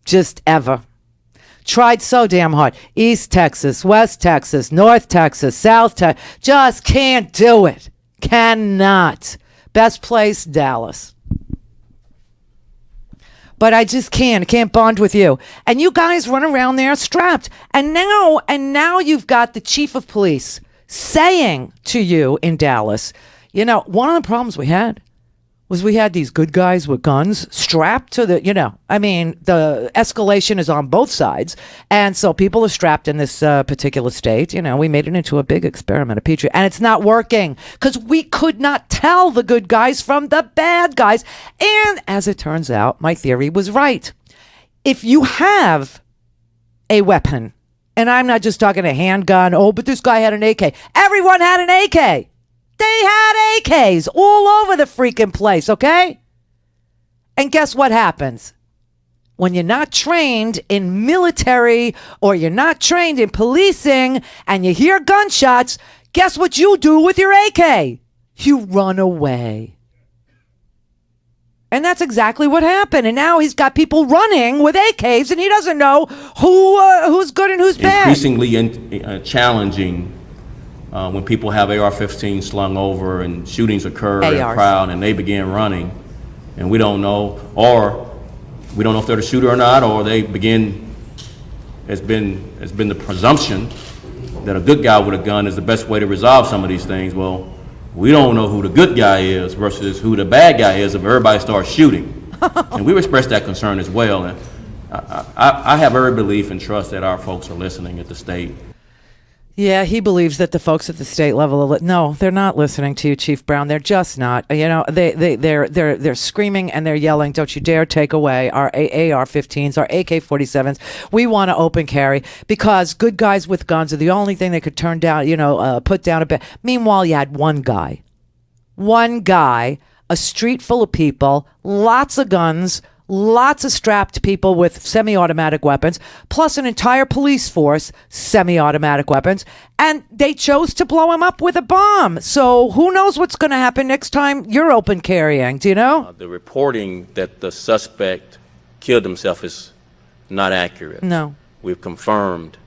just ever. Tried so damn hard. East Texas, West Texas, North Texas, South Texas, just can't do it. Cannot. Best place, Dallas. But I just can't bond with you. And you guys run around there strapped. And now you've got the chief of police saying to you in Dallas, one of the problems we had was we had these good guys with guns strapped to the escalation is on both sides. And so people are strapped in this particular state. We made it into a big experiment, a petri, and it's not working because we could not tell the good guys from the bad guys. And as it turns out, my theory was right. If you have a weapon, and I'm not just talking a handgun. Oh, but this guy had an AK. Everyone had an AK. They had AKs all over the freaking place, okay? And guess what happens? When you're not trained in military or you're not trained in policing and you hear gunshots, guess what you do with your AK? You run away. And that's exactly what happened. And now he's got people running with AKs, and he doesn't know who's good and who's bad. Increasingly challenging when people have AR-15 slung over and shootings occur in a crowd and they begin running, and we don't know, or we don't know if they're the shooter or not, or they begin. Has been the presumption that a good guy with a gun is the best way to resolve some of these things. Well, we don't know who the good guy is versus who the bad guy is if everybody starts shooting. And we've expressed that concern as well. And I have every belief and trust that our folks are listening at the state. Yeah, he believes that the folks at the state level no, they're not listening to you, Chief Brown. They're just not. You know, they're screaming and they're yelling, "Don't you dare take away our AR-15s, our AK-47s. We want to open carry because good guys with guns are the only thing they could turn down. Put down a bit." Meanwhile, you had one guy, a street full of people, lots of guns. Lots of strapped people with semi-automatic weapons, plus an entire police force, semi-automatic weapons, and they chose to blow him up with a bomb. So who knows what's going to happen next time you're open carrying, do you know? The reporting that the suspect killed himself is not accurate. No. We've confirmed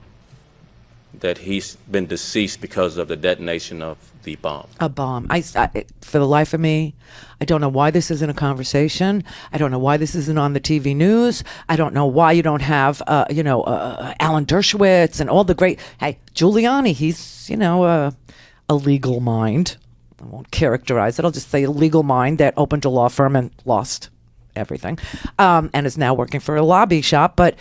that he's been deceased because of the detonation of the bomb. A bomb. I for the life of me, I don't know why this isn't a conversation. I don't know why this isn't on the TV news. I don't know why you don't have, Alan Dershowitz and all the great. Hey, Giuliani, he's, a legal mind. I won't characterize it. I'll just say a legal mind that opened a law firm and lost everything, and is now working for a lobby shop. But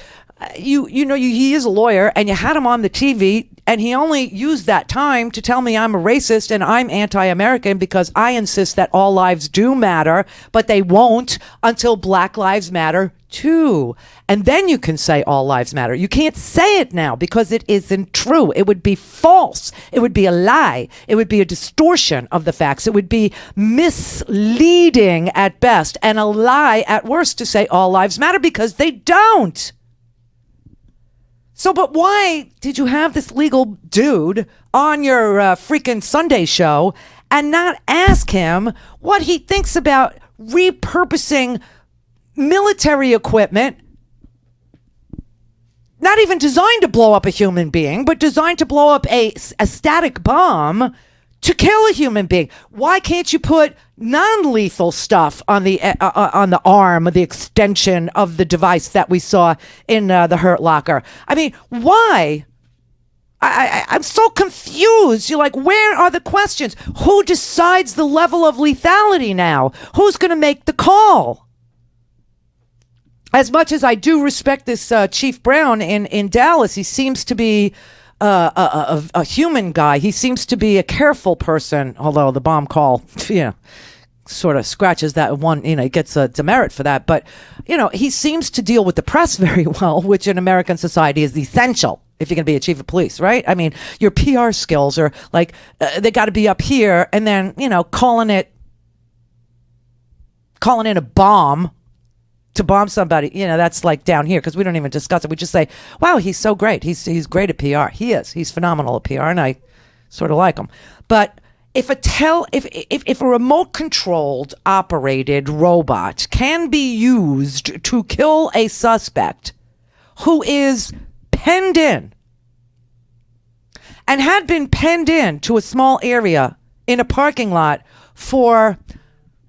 he is a lawyer, and you had him on the TV, and he only used that time to tell me I'm a racist and I'm anti-American because I insist that all lives do matter, but they won't until Black Lives Matter too. And then you can say all lives matter. You can't say it now because it isn't true. It would be false. It would be a lie. It would be a distortion of the facts. It would be misleading at best and a lie at worst to say all lives matter because they don't. So, but why did you have this legal dude on your freaking Sunday show and not ask him what he thinks about repurposing military equipment, not even designed to blow up a human being, but designed to blow up a static bomb to kill a human being? Why can't you put non-lethal stuff on the arm, the extension of the device that we saw in the Hurt Locker? I mean, why? I'm so confused. You're like, where are the questions? Who decides the level of lethality now? Who's going to make the call? As much as I do respect this Chief Brown in Dallas, he seems to be a human guy. He seems to be a careful person, although the bomb call, sort of scratches that one, he gets a demerit for that. But, he seems to deal with the press very well, which in American society is essential if you're going to be a chief of police, right? I mean, your PR skills are like, they got to be up here and then, calling in a bomb to bomb somebody, that's like down here because we don't even discuss it. We just say, wow, he's so great. He's great at PR. He is. He's phenomenal at PR, and I sort of like him. But if a remote controlled operated robot can be used to kill a suspect who is penned in and had been penned in to a small area in a parking lot for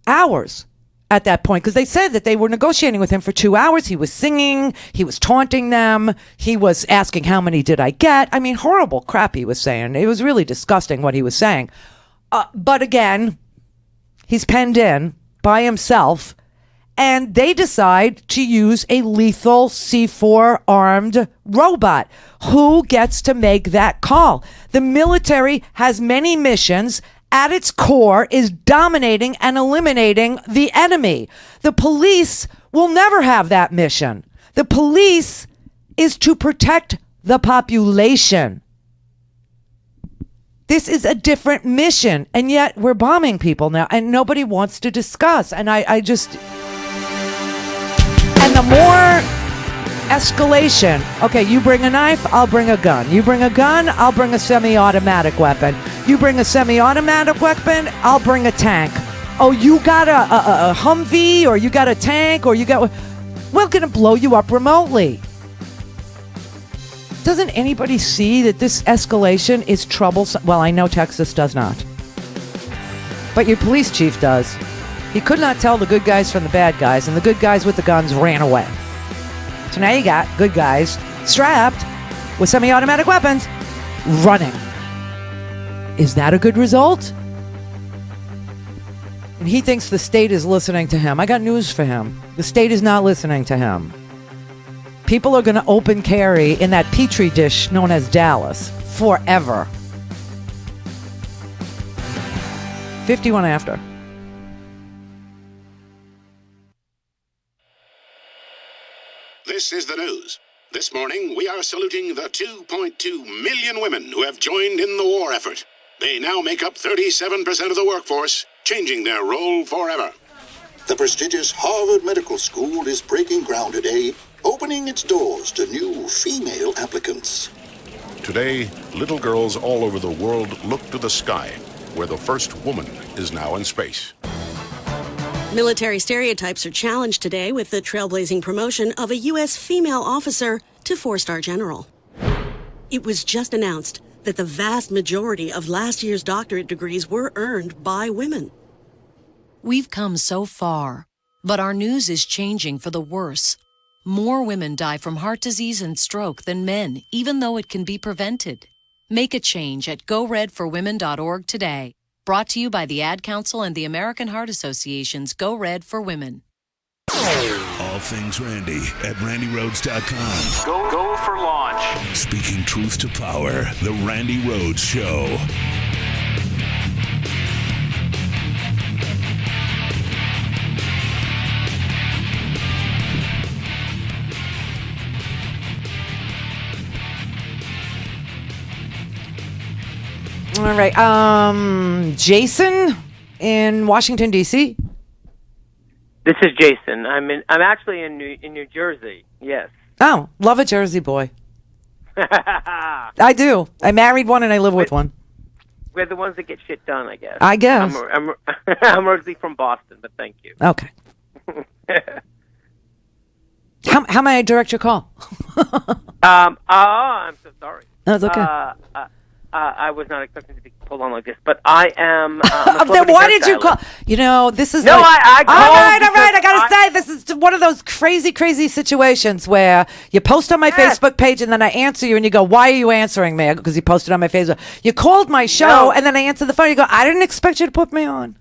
hours at that point, because they said that they were negotiating with him for 2 hours. He was singing, he was taunting them, he was asking how many did I get. I mean, horrible crap he was saying. It was really disgusting what he was saying. But again, he's penned in by himself, and they decide to use a lethal C4 armed robot. Who gets to make that call? The military has many missions. At its core is dominating and eliminating the enemy. The police will never have that mission. The police is to protect the population. This is a different mission, and yet we're bombing people now, and nobody wants to discuss. And I just... And the more escalation, okay, you bring a knife, I'll bring a gun. You bring a gun, I'll bring a semi-automatic weapon. You bring a semi-automatic weapon, I'll bring a tank. Oh, you got a Humvee, or you got a tank, or you got... We're going to blow you up remotely. Doesn't anybody see that this escalation is troublesome? Well, I know Texas does not. But your police chief does. He could not tell the good guys from the bad guys, and the good guys with the guns ran away. So now you got good guys strapped with semi-automatic weapons running. Is that a good result? And he thinks the state is listening to him. I got news for him. The state is not listening to him. People are going to open carry in that petri dish known as Dallas forever. 51 after. This is the news. This morning, we are saluting the 2.2 million women who have joined in the war effort. They now make up 37% of the workforce, changing their role forever. The prestigious Harvard Medical School is breaking ground today, opening its doors to new female applicants. Today, little girls all over the world look to the sky, where the first woman is now in space. Military stereotypes are challenged today with the trailblazing promotion of a U.S. female officer to 4-star general. It was just announced that the vast majority of last year's doctorate degrees were earned by women. We've come so far, but our news is changing for the worse. More women die from heart disease and stroke than men, even though it can be prevented. Make a change at GoRedForWomen.org today. Brought to you by the Ad Council and the American Heart Association's Go Red for Women. All things Randy at RandyRhodes.com. Go for launch. Speaking truth to power, the Randi Rhodes Show. All right. Jason in Washington, D.C. This is Jason. I'm actually in New Jersey. Yes. Oh, love a Jersey boy. I do. I married one and I live with one. We're the ones that get shit done, I guess. I guess. I'm originally from Boston, but thank you. Okay. How may I direct your call? I'm so sorry. That's okay. I was not expecting to be pulled on like this, but I am. Then why did you call? You know, this is no. Like, I called. All right. I gotta say, this is one of those crazy situations where you post on my Facebook page and then I answer you and you go, "Why are you answering me?" Because you posted on my Facebook. You called my show and then I answered the phone. You go, "I didn't expect you to put me on."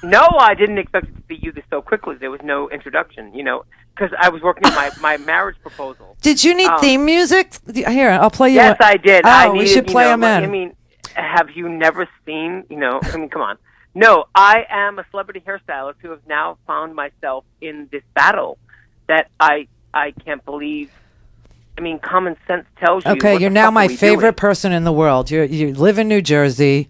No, I didn't expect it to be you this so quickly. There was no introduction. You know, because I was working on my marriage proposal. Did you need theme music? Here, I'll play you. Yes, I did. Oh, we should play them in. I mean, have you never seen, I mean, come on. No, I am a celebrity hairstylist who has now found myself in this battle that I can't believe. I mean, common sense tells you. Okay, you're now my favorite person in the world. You live in New Jersey.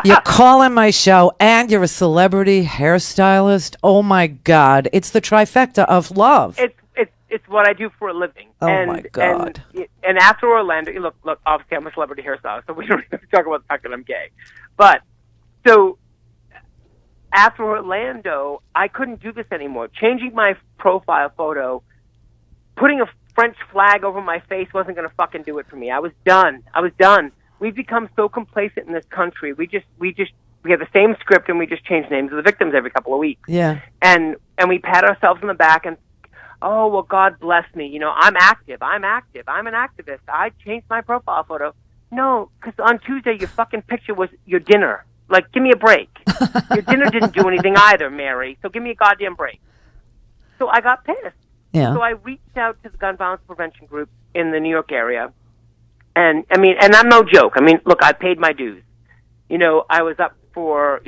You're calling my show, and you're a celebrity hairstylist. Oh my God, it's the trifecta of love. It's what I do for a living. Oh my God. And after Orlando, look. Obviously, I'm a celebrity hairstylist, so we don't have to talk about the fact that I'm gay. But so after Orlando, I couldn't do this anymore. Changing my profile photo, putting a French flag over my face wasn't going to fucking do it for me. I was done. We've become so complacent in this country. We have the same script and we just change names of the victims every couple of weeks. Yeah. And we pat ourselves on the back and, oh, well, God bless me. I'm active. I'm an activist. I changed my profile photo. No, because on Tuesday your fucking picture was your dinner. Like, give me a break. Your dinner didn't do anything either, Mary. So give me a goddamn break. So I got pissed. Yeah. So I reached out to the gun violence prevention group in the New York area. And I'm no joke. I mean, look, I paid my dues. I was up for,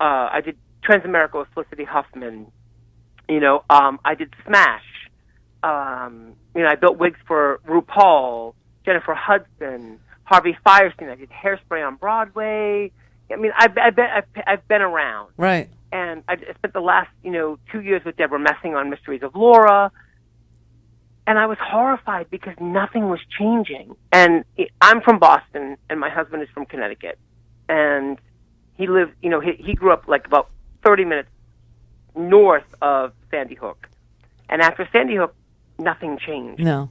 I did Transamerica with Felicity Huffman. I did Smash. I built wigs for RuPaul, Jennifer Hudson, Harvey Firestein. I did Hairspray on Broadway. I mean, I've been around. Right. And I spent the last, 2 years with Deborah Messing on Mysteries of Laura. And I was horrified because nothing was changing. And I'm from Boston, and my husband is from Connecticut. And he lived, he grew up like about 30 minutes north of Sandy Hook. And after Sandy Hook, nothing changed. No.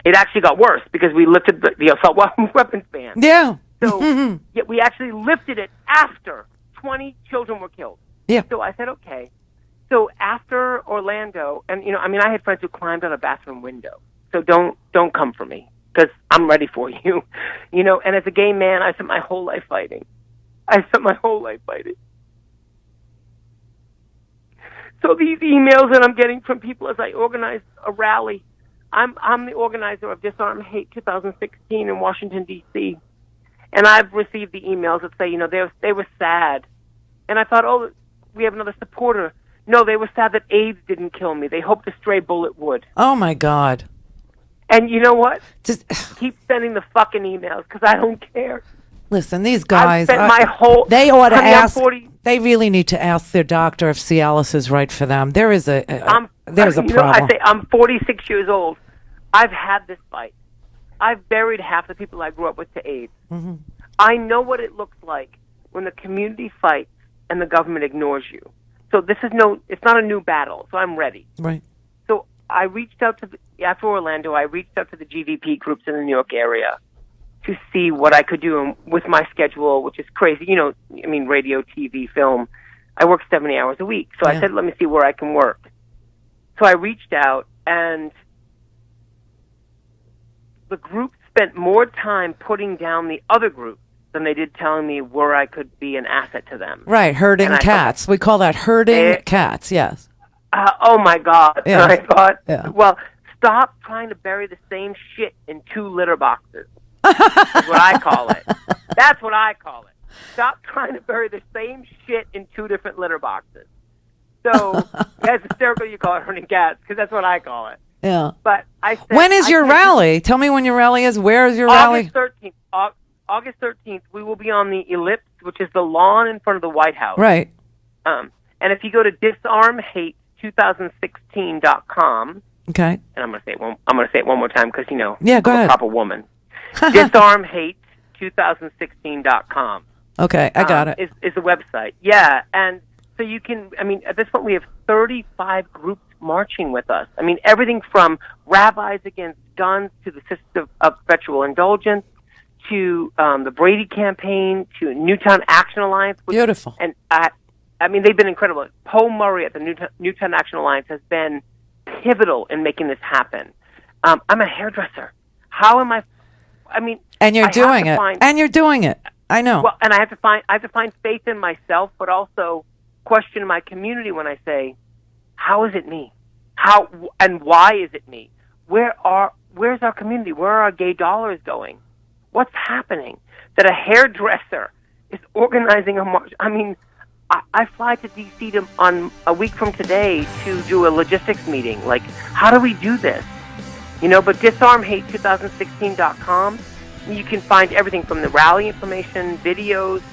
It actually got worse because we lifted the assault weapons ban. Yeah. So yet we actually lifted it after 20 children were killed. Yeah. So I said, okay. So after Orlando, and I had friends who climbed out a bathroom window. So don't come for me because I'm ready for you, And as a gay man, I spent my whole life fighting. So these emails that I'm getting from people as I organize a rally, I'm the organizer of Disarm Hate 2016 in Washington, D.C., and I've received the emails that say, they were sad. And I thought, oh, we have another supporter. No, they were sad that AIDS didn't kill me. They hoped a stray bullet would. Oh, my God. And you know what? Just keep sending the fucking emails because I don't care. Listen, these guys, they ought to ask, they really need to ask their doctor if Cialis is right for them. There's a problem. I say I'm 46 years old. I've had this fight. I've buried half the people I grew up with to AIDS. Mm-hmm. I know what it looks like when the community fights and the government ignores you. So it's not a new battle, so I'm ready. Right. So I reached out after Orlando, I reached out to the GVP groups in the New York area to see what I could do with my schedule, which is crazy. Radio, TV, film. I work 70 hours a week. So I said, let me see where I can work. So I reached out, and the group spent more time putting down the other group than they did telling me where I could be an asset to them. Right, herding cats. We call that herding cats, yes. Oh, my God. Yeah. And I thought, well, stop trying to bury the same shit in 2 litter boxes. That's what I call it. That's what I call it. Stop trying to bury the same shit in 2 different litter boxes. So, as hysterical you call it herding cats, because that's what I call it. Yeah. But I said, when is your rally? Tell me when your rally is. Where is your rally? August 13th, we will be on the Ellipse, which is the lawn in front of the White House. Right. And if you go to disarmhate2016.com, okay. And I'm going to say it one more time because go I'm ahead. a proper woman. Disarmhate2016.com. Okay, I got it. Is the website. Yeah, and so you can. At this point, we have 35 groups marching with us. Everything from rabbis against guns to the system of perpetual indulgence to the Brady campaign to Newtown Action Alliance. Beautiful. And they've been incredible. Poe Murray at the Newtown Action Alliance has been pivotal in making this happen. I'm a hairdresser. How am I? And you're doing it. And you're doing it. I know. Well, and I have to find faith in myself, but also question my community when I say, how is it me? How and why is it me? Where's our community? Where are our gay dollars going? What's happening? That a hairdresser is organizing a march. I fly to D.C. on a week from today to do a logistics meeting. Like, how do we do this? But disarmhate2016.com, you can find everything from the rally information, videos,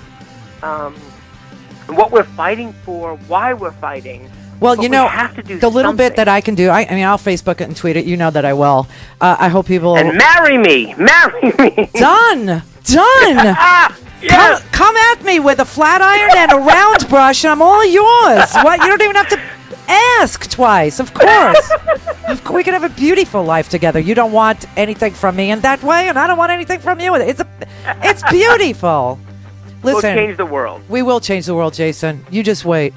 what we're fighting for, why we're fighting. Well, we have to do the little something. bit that I can do, I'll Facebook it and tweet it. You know that I will. I hope people... And marry me! Done! Yes. Come at me with a flat iron and a round brush, and I'm all yours. What? You don't even have to ask twice. Of course. We can have a beautiful life together. You don't want anything from me in that way, and I don't want anything from you. It's beautiful. Listen, We'll change the world. We will change the world, Jason. You just wait.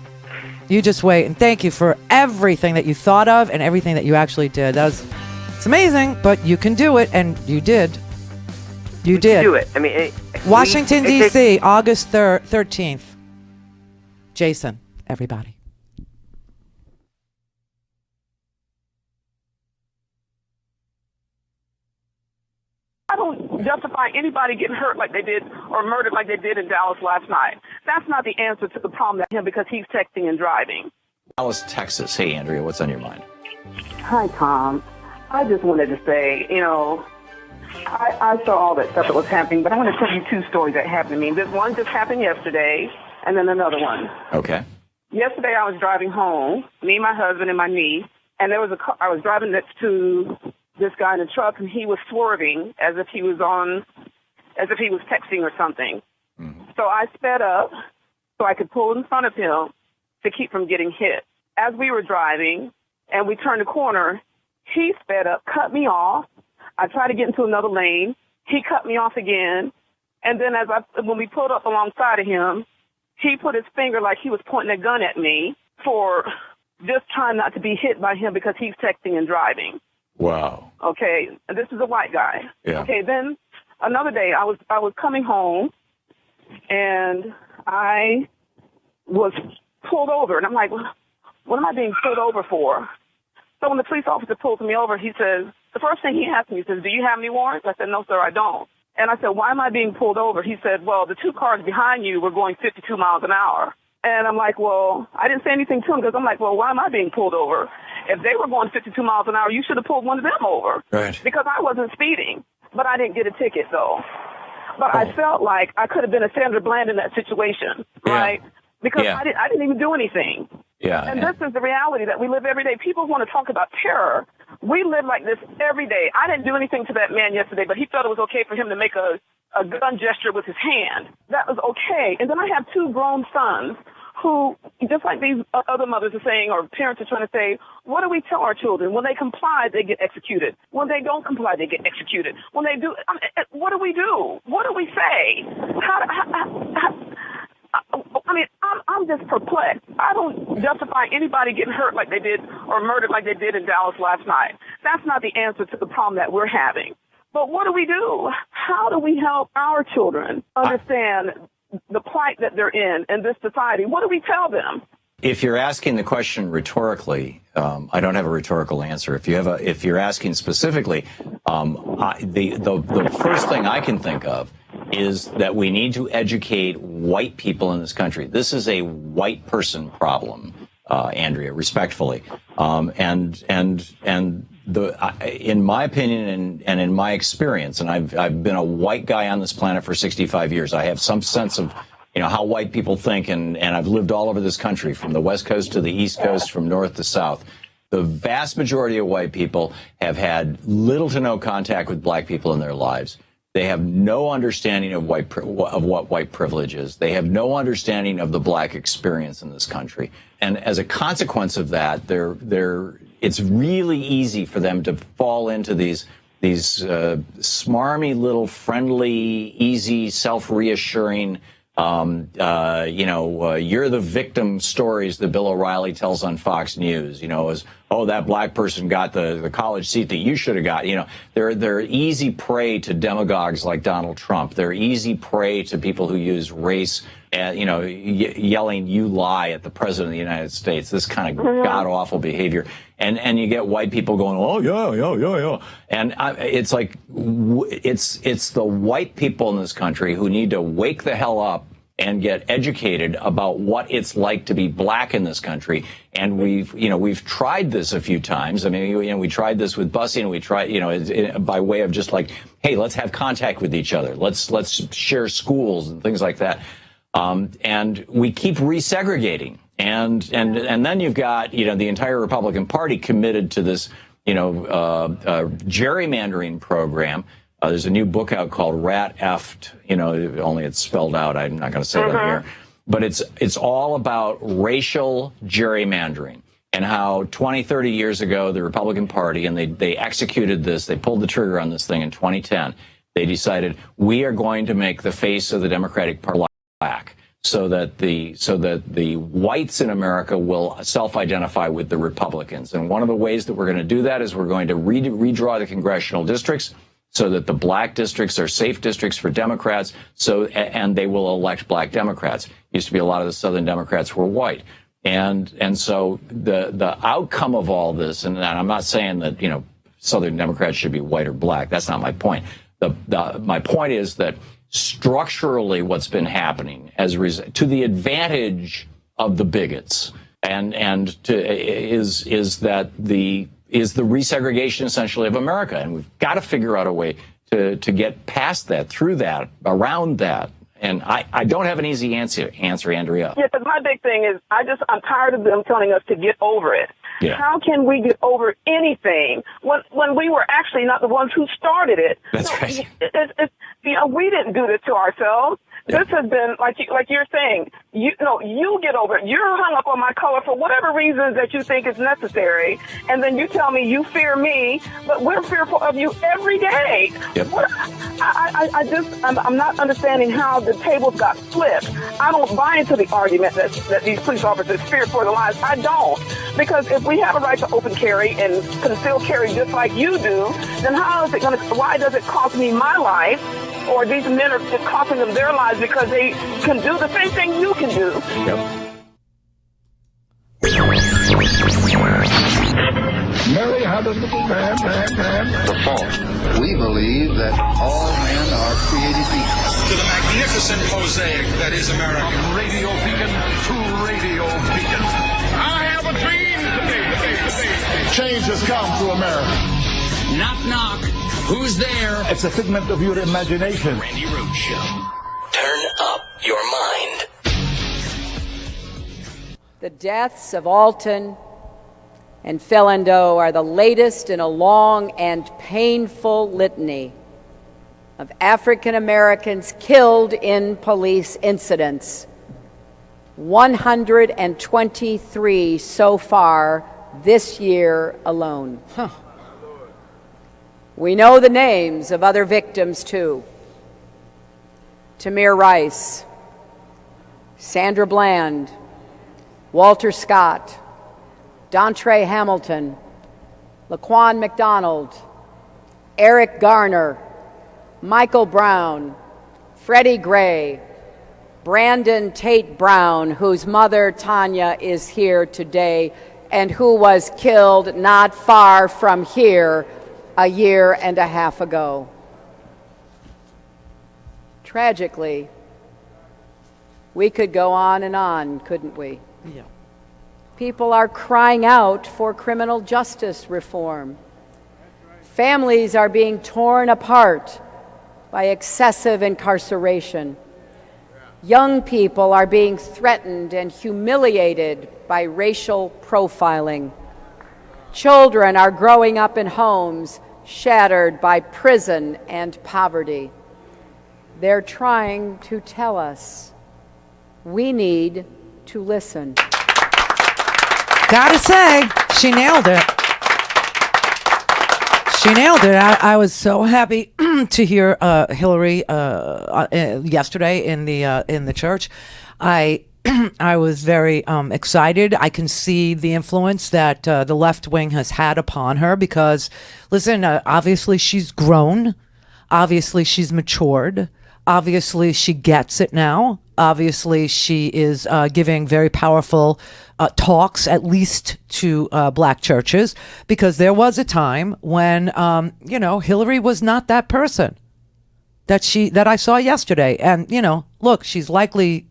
And thank you for everything that you thought of and everything that you actually did. It's amazing, but you can do it, and you did. You did. Do it. Washington, D.C., August 13th. Jason, everybody. I don't justify anybody getting hurt like they did or murdered like they did in Dallas last night. That's not the answer to the problem that him because he's texting and driving. Dallas, Texas. Hey, Andrea, what's on your mind? Hi, Tom. I just wanted to say, I saw all that stuff that was happening, but I want to tell you two stories that happened to me. This one just happened yesterday, and then another one. Okay. Yesterday, I was driving home, me, my husband, and my niece, and there was a car. I was driving next to this guy in a truck, and he was swerving as if he was texting or something. Mm-hmm. So I sped up so I could pull in front of him to keep from getting hit. As we were driving and we turned the corner, he sped up, cut me off. I tried to get into another lane. He cut me off again. And then when we pulled up alongside of him, he put his finger like he was pointing a gun at me for just trying not to be hit by him because he's texting and driving. Wow. Okay, this is a white guy. Yeah. Okay, then another day I was coming home and I was pulled over, and I'm like, what am I being pulled over for? So when the police officer pulls me over, he says, the first thing he asked me, he says, do you have any warrants? I said, no, sir, I don't. And I said, why am I being pulled over? He said, well, the two cars behind you were going 52 miles an hour. And I'm like, well, I didn't say anything to him because I'm like, well, why am I being pulled over? If they were going 52 miles an hour, you should have pulled one of them over. Right. Because I wasn't speeding. But I didn't get a ticket, though. But I felt like I could have been a Sandra Bland in that situation, right? Because I didn't even do anything. Yeah. And this is the reality that we live every day. People want to talk about terror. We live like this every day. I didn't do anything to that man yesterday, but he felt it was okay for him to make a gun gesture with his hand. That was okay. And then I have two grown sons who, just like these other mothers are saying, or parents are trying to say, what do we tell our children? When they comply, they get executed. When they don't comply, they get executed. When they do, what do we do? What do we say? I'm just perplexed. I don't justify anybody getting hurt like they did or murdered like they did in Dallas last night. That's not the answer to the problem that we're having. But what do we do? How do we help our children understand the plight that they're in this society? What do we tell them? If you're asking the question rhetorically, I don't have a rhetorical answer. If you're asking specifically, the first thing I can think of is that we need to educate white people in this country. This is a white person problem, Andrea, respectfully. In my opinion and in my experience, and I've been a white guy on this planet for 65 years, I have some sense of how white people think, and I've lived all over this country, from the West Coast to the East Coast, from north to south. The vast majority of white people have had little to no contact with black people in their lives. They have no understanding of what white privilege is. They have no understanding of the black experience in this country. And as a consequence of that, it's really easy for them to fall into these smarmy little friendly, easy, self-reassuring, you're the victim stories that Bill O'Reilly tells on Fox News, that black person got the college seat that you should have got. They're easy prey to demagogues like Donald Trump. They're easy prey to people who use race, yelling "you lie" at the president of the United States. This kind of god-awful behavior. And you get white people going, oh, yeah. And it's like, it's the white people in this country who need to wake the hell up and get educated about what it's like to be black in this country. And we've tried this a few times. I mean, we tried this with busing, and we tried, by way of just like, hey, let's have contact with each other. Let's share schools and things like that. And we keep resegregating. And then you've got, the entire Republican Party committed to this, gerrymandering program. There's a new book out called Rat Effed, only it's spelled out. I'm not going to say that here. But it's all about racial gerrymandering and how 20, 30 years ago, the Republican Party, and they executed this, they pulled the trigger on this thing in 2010. They decided, we are going to make the face of the Democratic Party black, so that the whites in America will self-identify with the Republicans. And one of the ways that we're going to do that is we're going to redraw the congressional districts so that the black districts are safe districts for Democrats, and they will elect black Democrats. Used to be a lot of the Southern Democrats were white. And so the outcome of all this, and I'm not saying that, Southern Democrats should be white or black. That's not my point. My point is that structurally what's been happening to the advantage of the bigots is the resegregation essentially of America. And we've got to figure out a way to get past that, through that, around that? And I don't have an easy answer, Andrea. Yeah, because my big thing is I'm tired of them telling us to get over it. Yeah. How can we get over anything when we were actually not the ones who started it? That's right. We didn't do this to ourselves. Yeah. This has been, like you're saying, you get over it. You're hung up on my color for whatever reasons that you think is necessary, and then you tell me you fear me, but we're fearful of you every day. Yep. I'm not understanding how the tables got flipped. I don't buy into the argument that these police officers fear for their lives. I don't. Because if we have a right to open carry and concealed carry just like you do, then why does it cost me my life? Or these men are just costing them their lives because they can do the same thing you can do. Yep. Mary, how does the fall? We believe that all men are created equal. To the magnificent mosaic that is America. From radio beacon to radio beacon. I have a dream today. Change has come to America. Knock, knock. Who's there? It's a figment of your imagination. Randi Rhodes Show. Turn up your mind. The deaths of Alton and Philando are the latest in a long and painful litany of African Americans killed in police incidents. 123 so far this year alone. We know the names of other victims, too. Tamir Rice, Sandra Bland, Walter Scott, Dontre Hamilton, Laquan McDonald, Eric Garner, Michael Brown, Freddie Gray, Brandon Tate Brown, whose mother, Tanya, is here today, and who was killed not far from here a year and a half ago. Tragically, we could go on, couldn't we? Yeah. People are crying out for criminal justice reform. Families are being torn apart by excessive incarceration. Young people are being threatened and humiliated by racial profiling. Children are growing up in homes shattered by prison and poverty. They're trying to tell us we need to listen. Gotta say, she nailed it. She nailed it. I was so happy to hear Hillary yesterday in the church. I was very excited. I can see the influence that the left wing has had upon her because, listen, obviously she's grown. Obviously she's matured. Obviously she gets it now. Obviously she is giving very powerful talks, at least to black churches, because there was a time when, Hillary was not that person that I saw yesterday. And, look, she's likely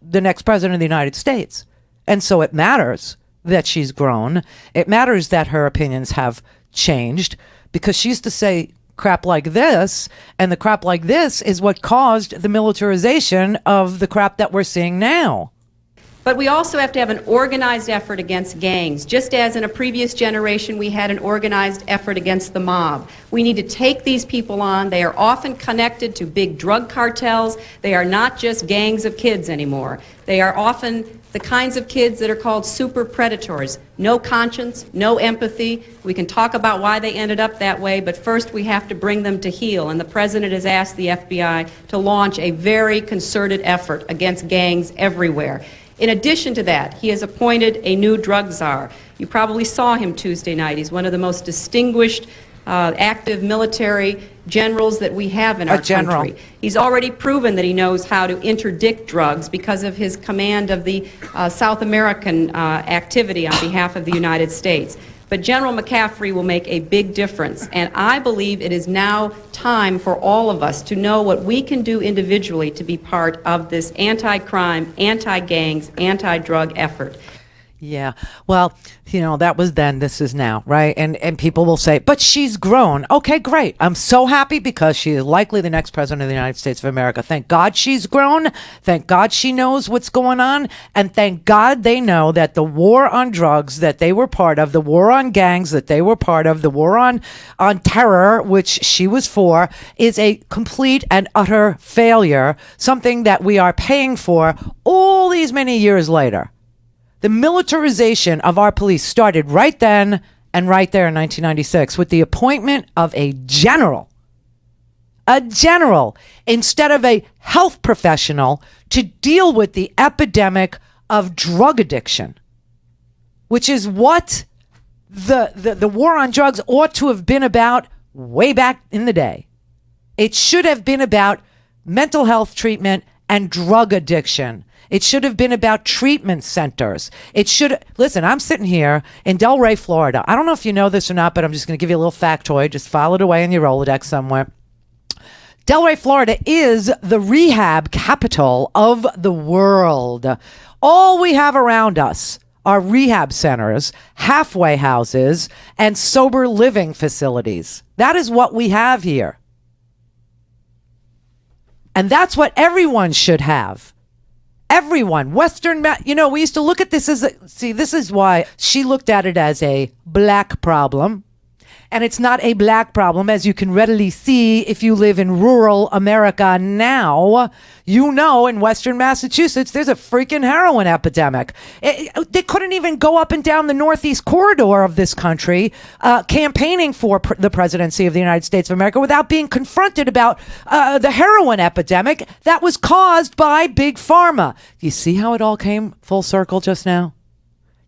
the next president of the United States. And so it matters that she's grown. It matters that her opinions have changed because she used to say crap like this, and the crap like this is what caused the militarization of the crap that we're seeing now. But we also have to have an organized effort against gangs. Just as in a previous generation we had an organized effort against the mob. We need to take these people on. They are often connected to big drug cartels. They are not just gangs of kids anymore. They are often the kinds of kids that are called super predators. No conscience, no empathy. We can talk about why they ended up that way, but first we have to bring them to heel. And the president has asked the FBI to launch a very concerted effort against gangs everywhere. In addition to that, he has appointed a new drug czar. You probably saw him Tuesday night. He's one of the most distinguished active military generals that we have in our country. He's already proven that he knows how to interdict drugs because of his command of the South American activity on behalf of the United States. But General McCaffrey will make a big difference, and I believe it is now time for all of us to know what we can do individually to be part of this anti-crime, anti-gangs, anti-drug effort. Yeah. Well, that was then, this is now, right? And people will say, but she's grown. Okay, great. I'm so happy because she is likely the next president of the United States of America. Thank God she's grown. Thank God she knows what's going on. And thank God they know that the war on drugs that they were part of, the war on gangs that they were part of, the war on terror, which she was for, is a complete and utter failure, something that we are paying for all these many years later. The militarization of our police started right then and right there in 1996 with the appointment of a general instead of a health professional to deal with the epidemic of drug addiction, which is what the war on drugs ought to have been about way back in the day. It should have been about mental health treatment and drug addiction. It should have been about treatment centers. Listen, I'm sitting here in Delray, Florida. I don't know if you know this or not, but I'm just going to give you a little factoid. Just file it away in your Rolodex somewhere. Delray, Florida is the rehab capital of the world. All we have around us are rehab centers, halfway houses, and sober living facilities. That is what we have here. And that's what everyone should have. Everyone, Western, we used to look at this this is why she looked at it as a black problem. And it's not a black problem, as you can readily see if you live in rural America now. In Western Massachusetts, there's a freaking heroin epidemic. They couldn't even go up and down the northeast corridor of this country campaigning for the presidency of the United States of America without being confronted about the heroin epidemic that was caused by Big Pharma. Do you see how it all came full circle just now?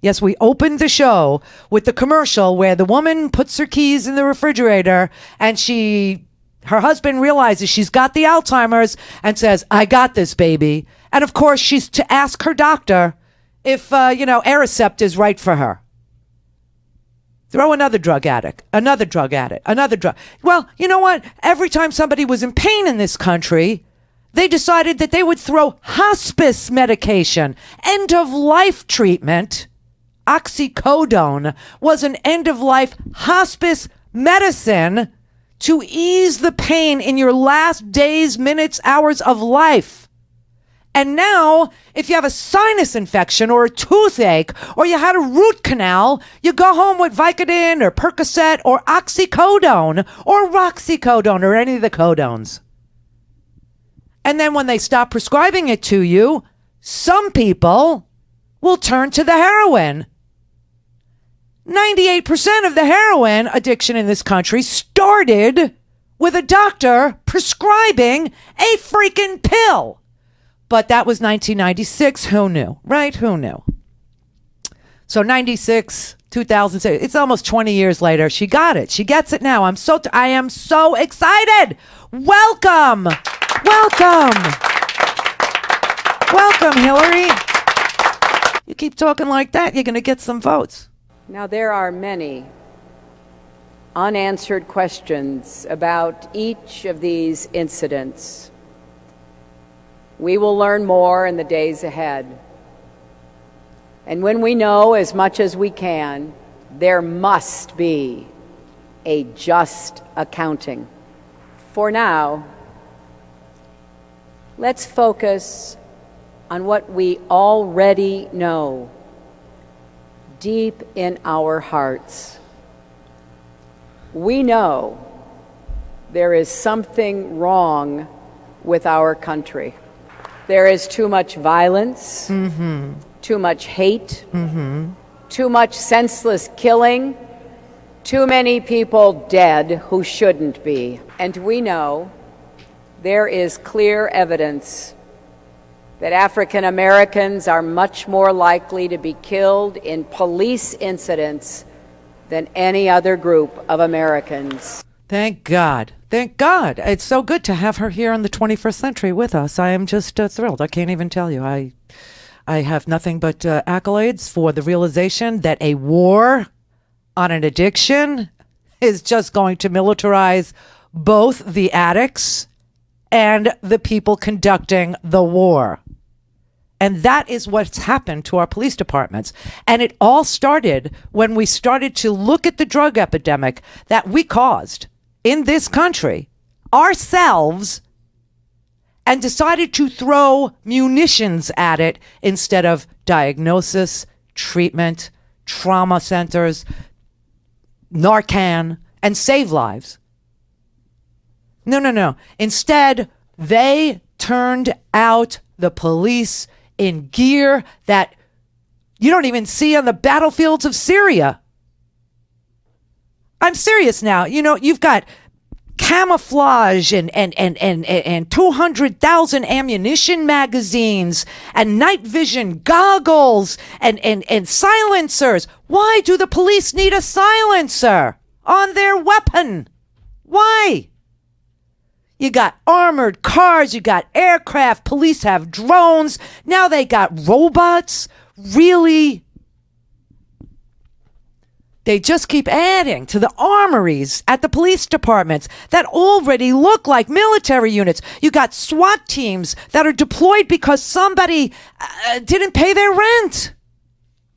Yes, we opened the show with the commercial where the woman puts her keys in the refrigerator and her husband realizes she's got the Alzheimer's and says, I got this, baby. And of course, she's to ask her doctor if, Aricept is right for her. Throw another drug addict. Well, you know what? Every time somebody was in pain in this country, they decided that they would throw hospice medication, end-of-life treatment. Oxycodone was an end-of-life hospice medicine to ease the pain in your last days, minutes, hours of life. And now, if you have a sinus infection or a toothache or you had a root canal, you go home with Vicodin or Percocet or oxycodone or roxycodone or any of the codones. And then when they stop prescribing it to you, some people will turn to the heroin. 98% of the heroin addiction in this country started with a doctor prescribing a freaking pill. But that was 1996. Who knew, right? Who knew? So 96, 2006, it's almost 20 years later. She got it. She gets it now. I am so excited. Welcome, Hillary. You keep talking like that, you're going to get some votes. Now, there are many unanswered questions about each of these incidents. We will learn more in the days ahead. And when we know as much as we can, there must be a just accounting. For now, let's focus on what we already know deep in our hearts. We know there is something wrong with our country. There is too much violence, too much hate, too much senseless killing, too many people dead who shouldn't be. And we know there is clear evidence that African Americans are much more likely to be killed in police incidents than any other group of Americans. Thank God. Thank God. It's so good to have her here in the 21st century with us. I am just thrilled. I can't even tell you. I have nothing but accolades for the realization that a war on an addiction is just going to militarize both the addicts and the people conducting the war. And that is what's happened to our police departments. And it all started when we started to look at the drug epidemic that we caused in this country ourselves and decided to throw munitions at it instead of diagnosis, treatment, trauma centers, Narcan, and save lives. No. Instead, they turned out the police in gear that you don't even see on the battlefields of Syria. I'm serious now. You know, you've got camouflage and 200,000 ammunition magazines and night vision goggles and silencers. Why do the police need a silencer on their weapon? Why? You got armored cars, you got aircraft, police have drones, now they got robots. Really? They just keep adding to the armories at the police departments that already look like military units. You got SWAT teams that are deployed because somebody didn't pay their rent.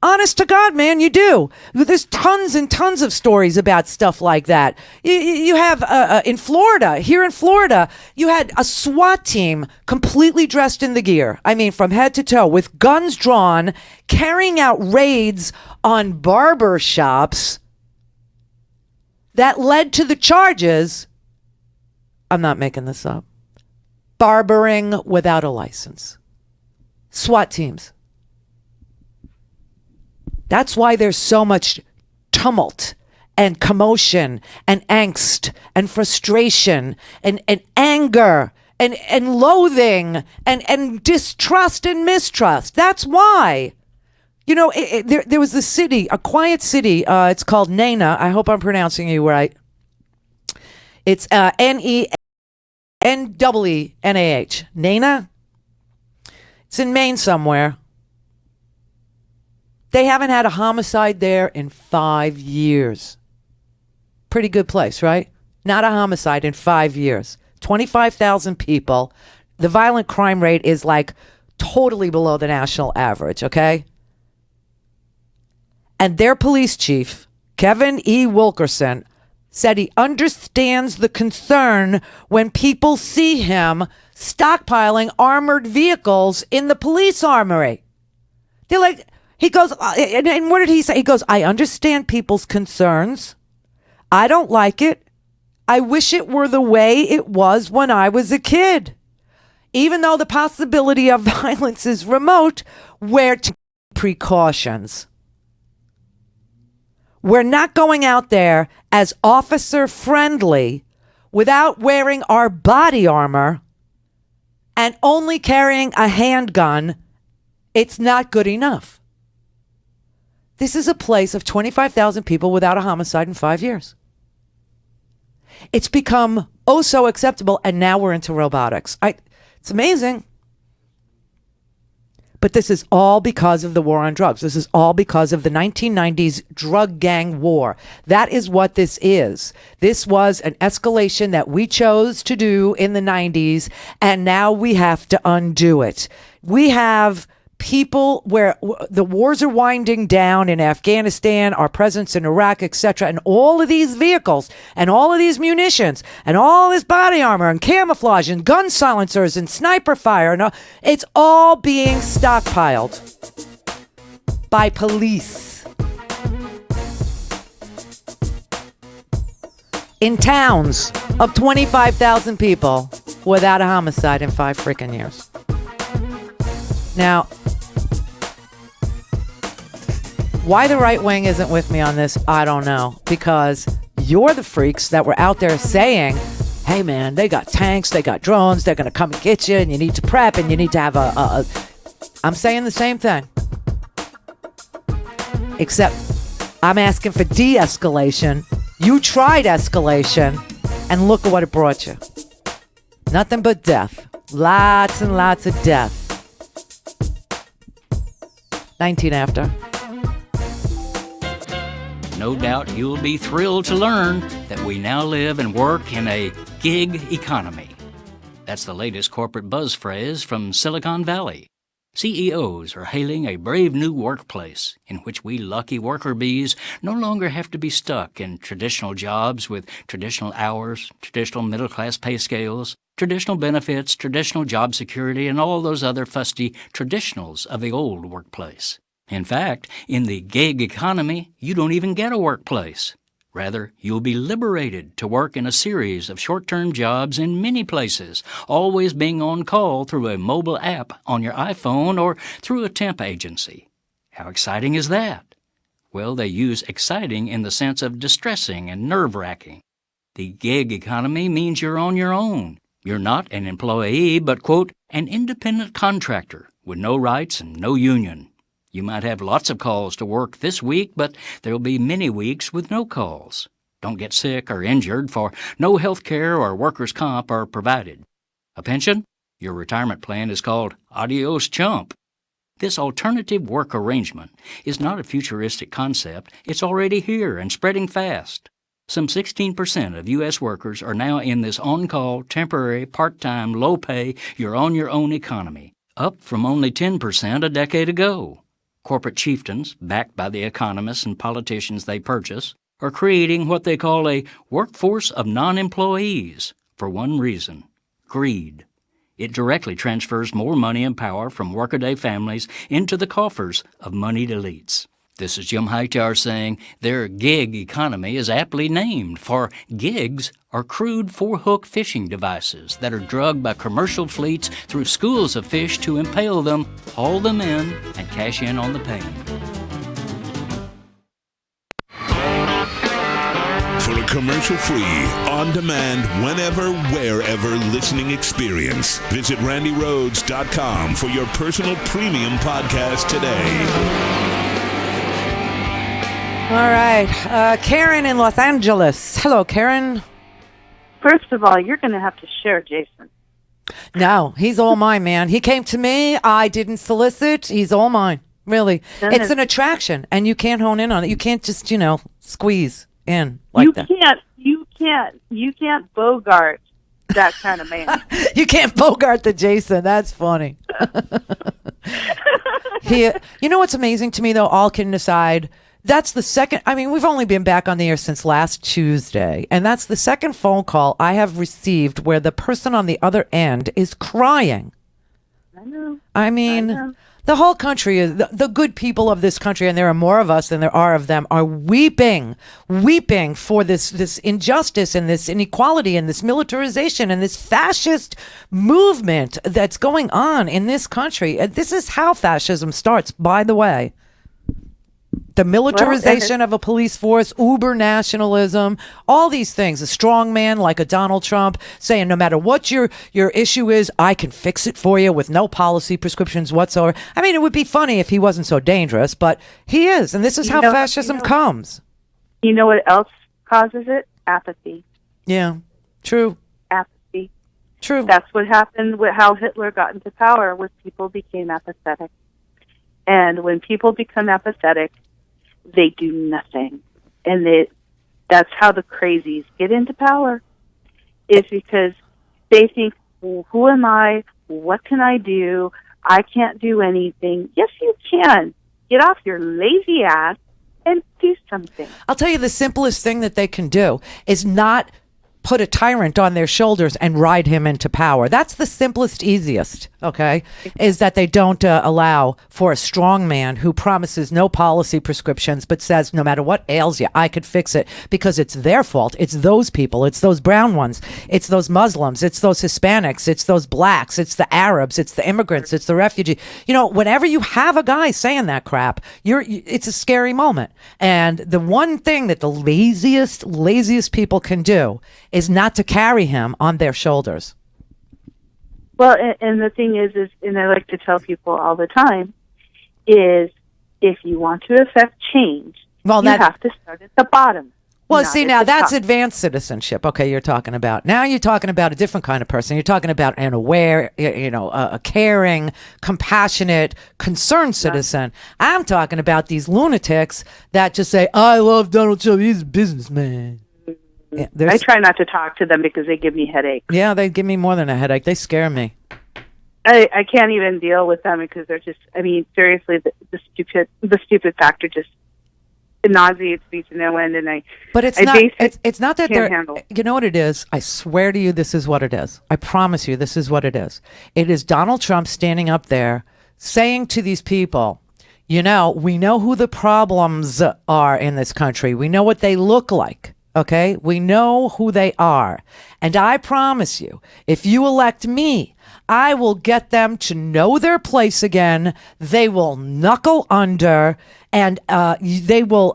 Honest to God, man, you do. There's tons and tons of stories about stuff like that. You have in Florida, here in Florida, you had a SWAT team completely dressed in the gear. I mean, from head to toe, with guns drawn, carrying out raids on barber shops that led to the charges. I'm not making this up. Barbering without a license. SWAT teams. That's why there's so much tumult and commotion and angst and frustration and anger and loathing and distrust and mistrust. That's why. You know, there was this city, a quiet city. It's called Nana. I hope I'm pronouncing you right. It's Nenwwnah. Nana? It's in Maine somewhere. They haven't had a homicide there in 5 years. Pretty good place, right? Not a homicide in 5 years. 25,000 people. The violent crime rate is like totally below the national average, okay? And their police chief, Kevin E. Wilkerson, said he understands the concern when people see him stockpiling armored vehicles in the police armory. They're like... He goes, and what did he say? He goes, I understand people's concerns. I don't like it. I wish it were the way it was when I was a kid. Even though the possibility of violence is remote, we're taking precautions. We're not going out there as officer friendly without wearing our body armor and only carrying a handgun. It's not good enough. This is a place of 25,000 people without a homicide in 5 years. It's become oh so acceptable, and now we're into robotics. It's amazing. But this is all because of the war on drugs. This is all because of the 1990s drug gang war. That is what this is. This was an escalation that we chose to do in the 90s, and now we have to undo it. We have people where the wars are winding down in Afghanistan, our presence in Iraq, etc., and all of these vehicles and all of these munitions and all this body armor and camouflage and gun silencers and sniper fire, and it's all being stockpiled by police in towns of 25,000 people without a homicide in 5 freaking years. Now, why the right wing isn't with me on this, I don't know. Because you're the freaks that were out there saying, hey man, they got tanks, they got drones, they're going to come and get you, and you need to prep, and you need to have I'm saying the same thing. Except I'm asking for de-escalation. You tried escalation, and look at what it brought you. Nothing but death. Lots and lots of death. 19 after. No doubt you'll be thrilled to learn that we now live and work in a gig economy. That's the latest corporate buzz phrase from Silicon Valley. CEOs are hailing a brave new workplace in which we lucky worker bees no longer have to be stuck in traditional jobs with traditional hours, traditional middle-class pay scales, traditional benefits, traditional job security, and all those other fusty traditionals of the old workplace. In fact, in the gig economy, you don't even get a workplace. Rather, you'll be liberated to work in a series of short-term jobs in many places, always being on call through a mobile app on your iPhone or through a temp agency. How exciting is that? Well, they use exciting in the sense of distressing and nerve-wracking. The gig economy means you're on your own. You're not an employee, but, quote, an independent contractor with no rights and no union. You might have lots of calls to work this week, but there'll be many weeks with no calls. Don't get sick or injured, for no health care or workers' comp are provided. A pension? Your retirement plan is called Adios Chump. This alternative work arrangement is not a futuristic concept. It's already here and spreading fast. Some 16% of U.S. workers are now in this on-call, temporary, part-time, low-pay, you're-on-your-own economy, up from only 10% a decade ago. Corporate chieftains, backed by the economists and politicians they purchase, are creating what they call a workforce of non-employees for one reason: greed. It directly transfers more money and power from workaday families into the coffers of moneyed elites. This is Jim Hightower saying their gig economy is aptly named, for gigs are crude four-hook fishing devices that are drugged by commercial fleets through schools of fish to impale them, haul them in, and cash in on the pain. For a commercial-free, on-demand, whenever, wherever listening experience, visit RandiRhodes.com for your personal premium podcast today. All right. Karen in Los Angeles. Hello, Karen. First of all, you're going to have to share Jason. No, he's all mine, man. He came to me. I didn't solicit. He's all mine. Really. It's an attraction, and you can't hone in on it. You can't just, squeeze in like that. You can't bogart that kind of man. You can't bogart the Jason. That's funny. You know what's amazing to me, though, all kidding aside? That's the second, we've only been back on the air since last Tuesday, and that's the second phone call I have received where the person on the other end is crying. I know. I know. The whole country, the good people of this country, and there are more of us than there are of them, are weeping for this injustice and this inequality and this militarization and this fascist movement that's going on in this country. And this is how fascism starts, by the way. The militarization of a police force, uber nationalism, all these things. A strong man like a Donald Trump saying no matter what your issue is, I can fix it for you with no policy prescriptions whatsoever. It would be funny if he wasn't so dangerous, but he is. And this is how fascism comes. You know what else causes it? Apathy. Yeah, true. Apathy. True. That's what happened with how Hitler got into power, was people became apathetic. And when people become apathetic, they do nothing. And that's how the crazies get into power, is because they think, well, who am I? What can I do? I can't do anything. Yes, you can. Get off your lazy ass and do something. I'll tell you, the simplest thing that they can do is not put a tyrant on their shoulders and ride him into power. That's the simplest, easiest, okay, is that they don't allow for a strong man who promises no policy prescriptions but says no matter what ails you, I could fix it, because it's their fault. It's those people. It's those brown ones. It's those Muslims. It's those Hispanics. It's those blacks. It's the Arabs. It's the immigrants. It's the refugee. Whenever you have a guy saying that crap, it's a scary moment. And the one thing that the laziest people can do is not to carry him on their shoulders. Well, and the thing is, and I like to tell people all the time, is if you want to affect change, you have to start at the bottom. Well, see, now that's advanced citizenship. Okay, you're talking about. Now you're talking about a different kind of person. You're talking about an aware, a caring, compassionate, concerned citizen. I'm talking about these lunatics that just say, I love Donald Trump. He's a businessman. Yeah, I try not to talk to them because they give me headaches. Yeah, they give me more than a headache. They scare me. I can't even deal with them because they're just, I mean, seriously, the stupid factor just nauseates me to no end. And But it's not that they're, handle. you know what it is? I swear to you, this is what it is. I promise you, this is what it is. It is Donald Trump standing up there saying to these people, you know, we know who the problems are in this country. We know what they look like. Okay? We know who they are. And I promise you, if you elect me, I will get them to know their place again. They will knuckle under and they will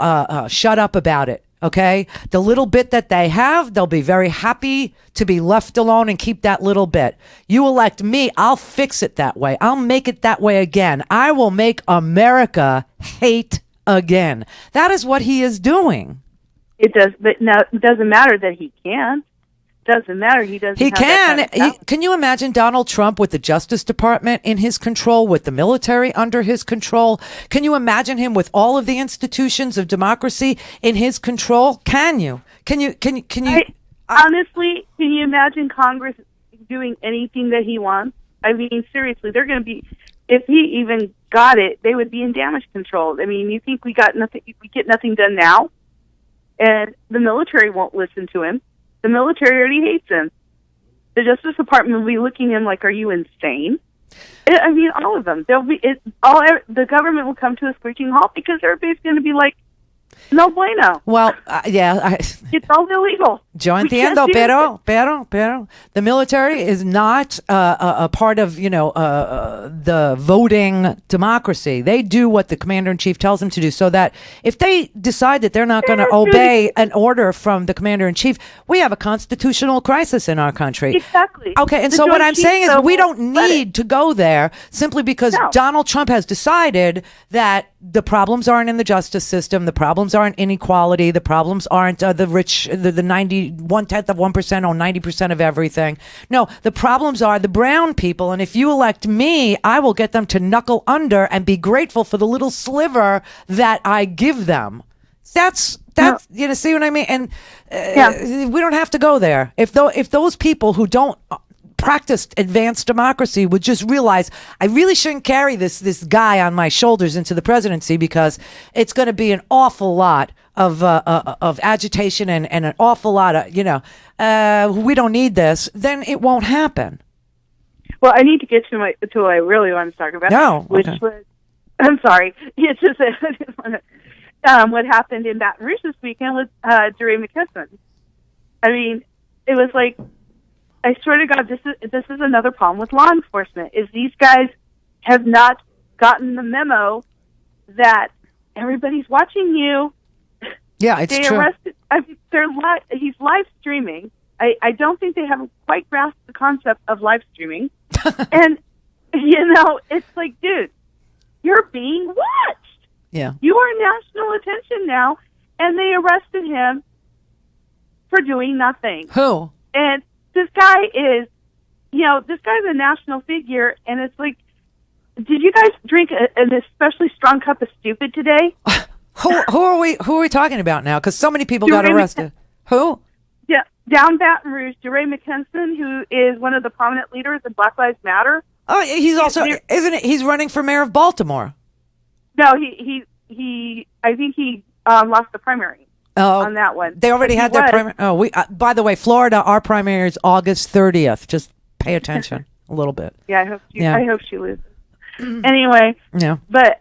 shut up about it. Okay? The little bit that they have, they'll be very happy to be left alone and keep that little bit. You elect me, I'll fix it that way. I'll make it that way again. I will make America hate again. That is what he is doing. It does, but now it doesn't matter that he can't. Doesn't matter. He doesn't. He have can. that kind of Can you imagine Donald Trump with the Justice Department in his control, with the military under his control? Can you imagine him with all of the institutions of democracy in his control? Can you? Can you? Honestly, can you imagine Congress doing anything that he wants? I mean, seriously, they're going to be. If he even got it, they would be in damage control. I mean, you think we got nothing? We get nothing done now, and the military won't listen to him. The military already hates him. The Justice Department will be looking at him like, "Are you insane?" I mean, all of them. The government will come to a screeching halt because everybody's going to be like, "No bueno." Well, yeah, it's all illegal. Yo entiendo, pero the military is not a part of, the voting democracy. They do what the commander-in-chief tells them to do, so that if they decide that they're not going to obey an order from the commander-in-chief, we have a constitutional crisis in our country. Exactly. Okay, and so what I'm saying is we don't need to go there simply because Donald Trump has decided that the problems aren't in the justice system, the problems aren't inequality, the problems aren't the rich, the 1/10 of 1% own 90% of everything. No, the problems are the brown people, and if you elect me, I will get them to knuckle under and be grateful for the little sliver that I give them. That's see what I mean? And we don't have to go there. If those people who don't practiced advanced democracy would just realize I really shouldn't carry this guy on my shoulders into the presidency because it's going to be an awful lot of agitation and an awful lot of we don't need this, then it won't happen. Well, I need to get to what I really want to talk about. No, which was, I'm sorry, it's just what happened in Baton Rouge this weekend with Jerry McKesson. I mean, it was like, I swear to God, this is another problem with law enforcement, is these guys have not gotten the memo that everybody's watching you. Yeah, it's they true. Arrested, he's live streaming. I don't think they haven't quite grasped the concept of live streaming. And, it's like, dude, you're being watched. Yeah. You are national attention now. And they arrested him for doing nothing. Who? And this guy is, this guy's a national figure, and it's like, did you guys drink an especially strong cup of stupid today? Who are we talking about now? Because so many people got arrested. Who? Yeah, down Baton Rouge, DeRay McKenson, who is one of the prominent leaders of Black Lives Matter. Oh, he's also, isn't it? He's running for mayor of Baltimore. No, he I think he lost the primary. On that one. They already had their primary. Oh, by the way, Florida, our primary is August 30th. Just pay attention a little bit. Yeah, I hope she loses. Anyway. Yeah. But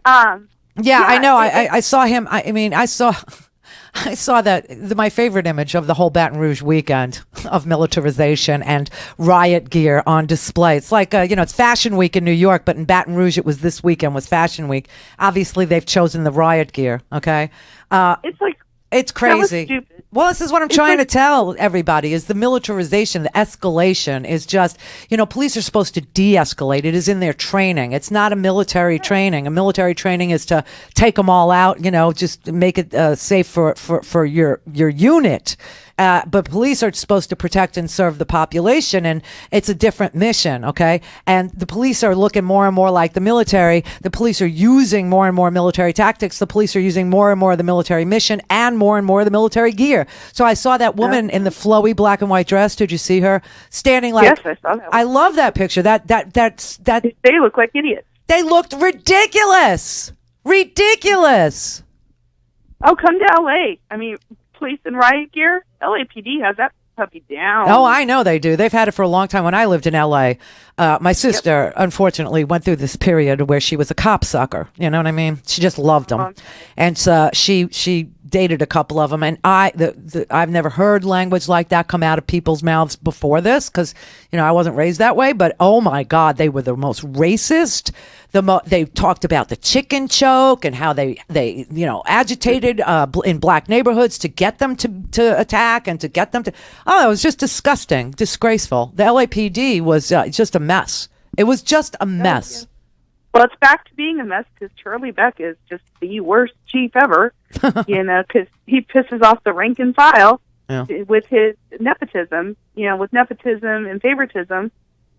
yeah, I know. I saw him. I saw that my favorite image of the whole Baton Rouge weekend of militarization and riot gear on display. It's like it's Fashion Week in New York, but in Baton Rouge it was this weekend was Fashion Week. Obviously, they've chosen the riot gear. Okay. It's like. It's crazy. Well, this is what I'm trying to tell everybody is the militarization, the escalation is just, police are supposed to de-escalate. It is in their training. It's not a military training. A military training is to take them all out, just make it safe for your unit. but police are supposed to protect and serve the population, and it's a different mission, okay? And the police are looking more and more like the military. The police are using more and more military tactics. The police are using more and more of the military mission and more of the military gear. So I saw that woman in the flowy black and white dress. Did you see her standing like? Yes, I saw that. I love that picture. That. They look like idiots. They looked ridiculous. Ridiculous. Oh, come to LA. I mean, police in riot gear. LAPD has that puppy down. Oh, I know they do. They've had it for a long time. When I lived in LA, my sister, unfortunately, went through this period where she was a cop sucker. You know what I mean? She just loved them. And so she dated a couple of them. And I've never heard language like that come out of people's mouths before this because, I wasn't raised that way. But, oh, my God, they were the most racist. They talked about the chicken choke and how they agitated in black neighborhoods to get them to attack and to get them to. Oh, it was just disgusting, disgraceful. The LAPD was just a mess. It was just a mess. Well, it's back to being a mess because Charlie Beck is just the worst chief ever, because he pisses off the rank and file with his nepotism, with nepotism and favoritism.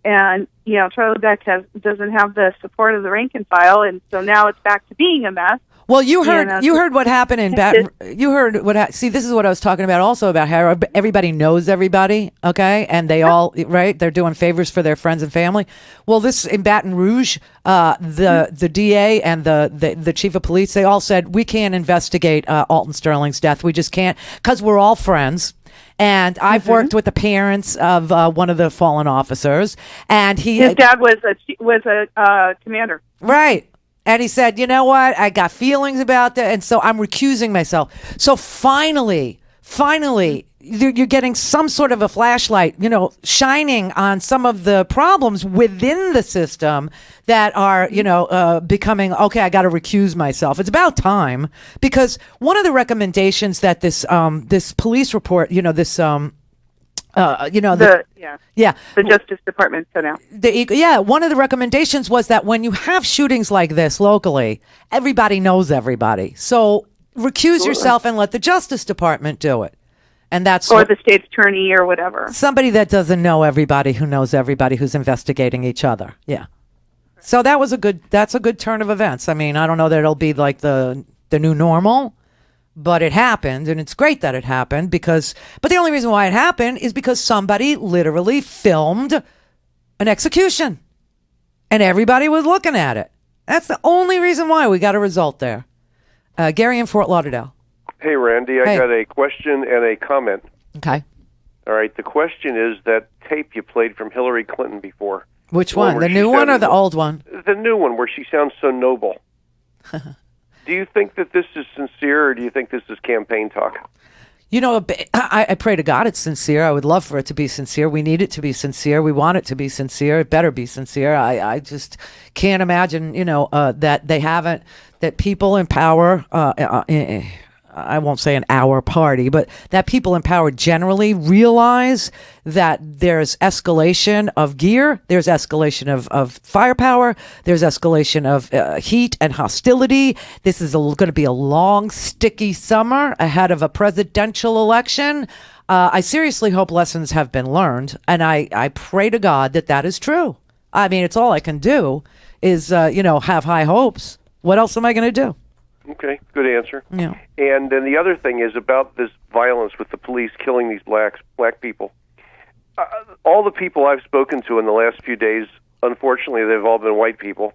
And, Charlie Beck doesn't have the support of the rank and file, and so now it's back to being a mess. Well, you heard what happened in Baton. You heard what? See, this is what I was talking about. Also about how everybody knows everybody. Okay, and they all right. They're doing favors for their friends and family. Well, this in Baton Rouge, the DA and the chief of police, they all said we can't investigate Alton Sterling's death. We just can't because we're all friends. And I've worked with the parents of one of the fallen officers, and his dad was a commander. Right. And he said, you know what? I got feelings about that. And so I'm recusing myself. So finally, you're getting some sort of a flashlight, shining on some of the problems within the system that are, becoming, okay, I got to recuse myself. It's about time because one of the recommendations that this police report, the Justice Department sent out. One of the recommendations was that when you have shootings like this locally, everybody knows everybody. So recuse yourself and let the Justice Department do it. And that's the state's attorney or whatever. Somebody that doesn't know everybody who knows everybody who's investigating each other. Yeah. So that's a good turn of events. I mean, I don't know that it'll be like the new normal. But it happened, and it's great that it happened but the only reason why it happened is because somebody literally filmed an execution, and everybody was looking at it. That's the only reason why we got a result there. Gary in Fort Lauderdale. Hey, Randy, I got a question and a comment. Okay. All right, the question is that tape you played from Hillary Clinton before. Which one, the new one or the old one? The new one, where she sounds so noble. Do you think that this is sincere, or do you think this is campaign talk? I pray to God it's sincere. I would love for it to be sincere. We need it to be sincere. We want it to be sincere. It better be sincere. I just can't imagine, that they haven't, that people in power, I won't say in our party, but that people in power generally realize that there's escalation of gear, there's escalation of firepower, there's escalation of heat and hostility. This is going to be a long, sticky summer ahead of a presidential election. I seriously hope lessons have been learned, and I pray to God that is true. I mean, it's all I can do is, have high hopes. What else am I going to do? Okay, good answer. Yeah. And then the other thing is about this violence with the police killing these black people. All the people I've spoken to in the last few days, unfortunately, they've all been white people.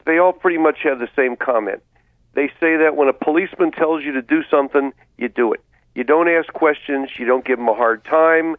They all pretty much have the same comment. They say that when a policeman tells you to do something, you do it. You don't ask questions. You don't give them a hard time.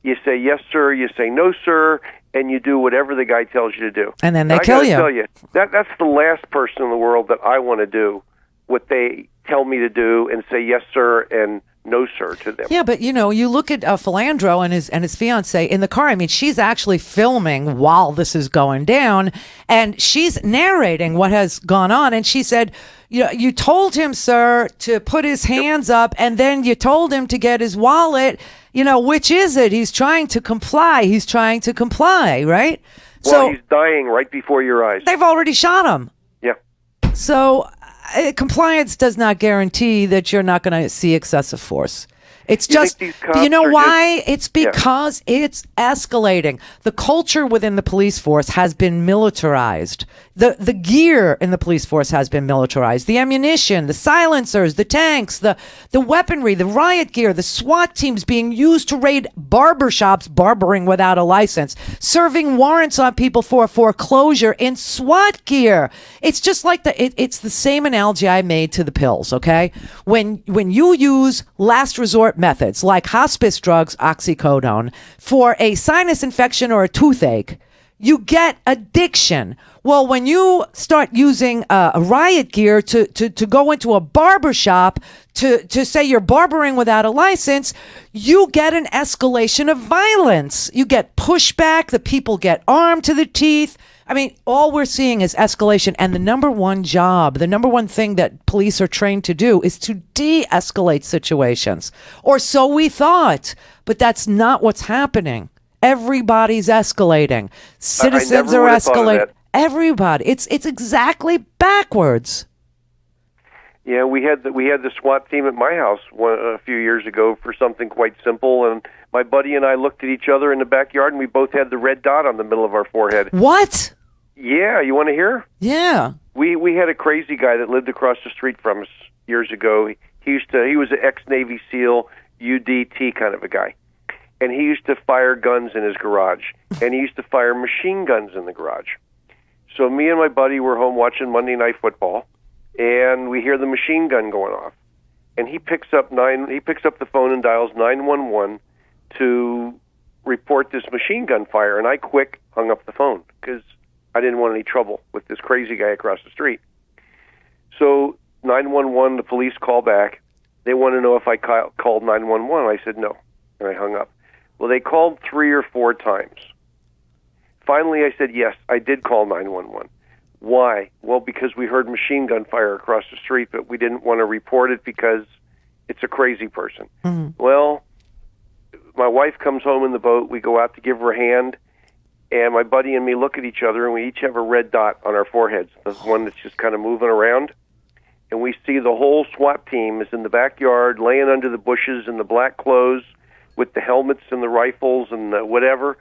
You say yes, sir. You say no, sir. And you do whatever the guy tells you to do. And then they kill you. I gotta tell you, that's the last person in the world that I want to do what they tell me to do and say yes, sir, and no, sir, to them. Yeah, but you look at Philandro and his fiance in the car. I mean, she's actually filming while this is going down, and she's narrating what has gone on. And she said, you told him, sir, to put his hands up, and then you told him to get his wallet. Which is it? He's trying to comply. Right? Well, he's dying right before your eyes. They've already shot him. Yeah. So compliance does not guarantee that you're not going to see excessive force. It's just, you know why? It's because it's escalating. The culture within the police force has been militarized. The gear in the police force has been militarized. The ammunition, the silencers, the tanks, the weaponry, the riot gear, the SWAT teams being used to raid barbershops, barbering without a license, serving warrants on people for foreclosure in SWAT gear. It's just like it's the same analogy I made to the pills, okay? When you use last resort methods like hospice drugs, oxycodone, for a sinus infection or a toothache, you get addiction. Well, when you start using a riot gear to go into a barbershop to say you're barbering without a license, you get an escalation of violence. You get pushback. The people get armed to the teeth. I mean, all we're seeing is escalation. And the number one thing that police are trained to do is to de-escalate situations. Or so we thought. But that's not what's happening. Everybody's escalating. Citizens are escalating. Everybody. It's exactly backwards. Yeah, we had the SWAT team at my house a few years ago for something quite simple, and my buddy and I looked at each other in the backyard, and we both had the red dot on the middle of our forehead. What? Yeah, you want to hear? Yeah. We had a crazy guy that lived across the street from us years ago. He was an ex-Navy SEAL, UDT kind of a guy. And he used to fire guns in his garage. And he used to fire machine guns in the garage. So me and my buddy were home watching Monday Night Football, and we hear the machine gun going off. And he picks up the phone and dials 911 to report this machine gun fire. And I quick hung up the phone because I didn't want any trouble with this crazy guy across the street. So 911, the police call back. They want to know if I called 911. I said no, and I hung up. Well, they called 3 or 4 times. Finally, I said, yes, I did call 911. Why? Well, because we heard machine gun fire across the street, but we didn't want to report it because it's a crazy person. Mm-hmm. Well, my wife comes home in the boat. We go out to give her a hand, and my buddy and me look at each other, and we each have a red dot on our foreheads, the one that's just kind of moving around. And we see the whole SWAT team is in the backyard, laying under the bushes in the black clothes with the helmets and the rifles and whatever.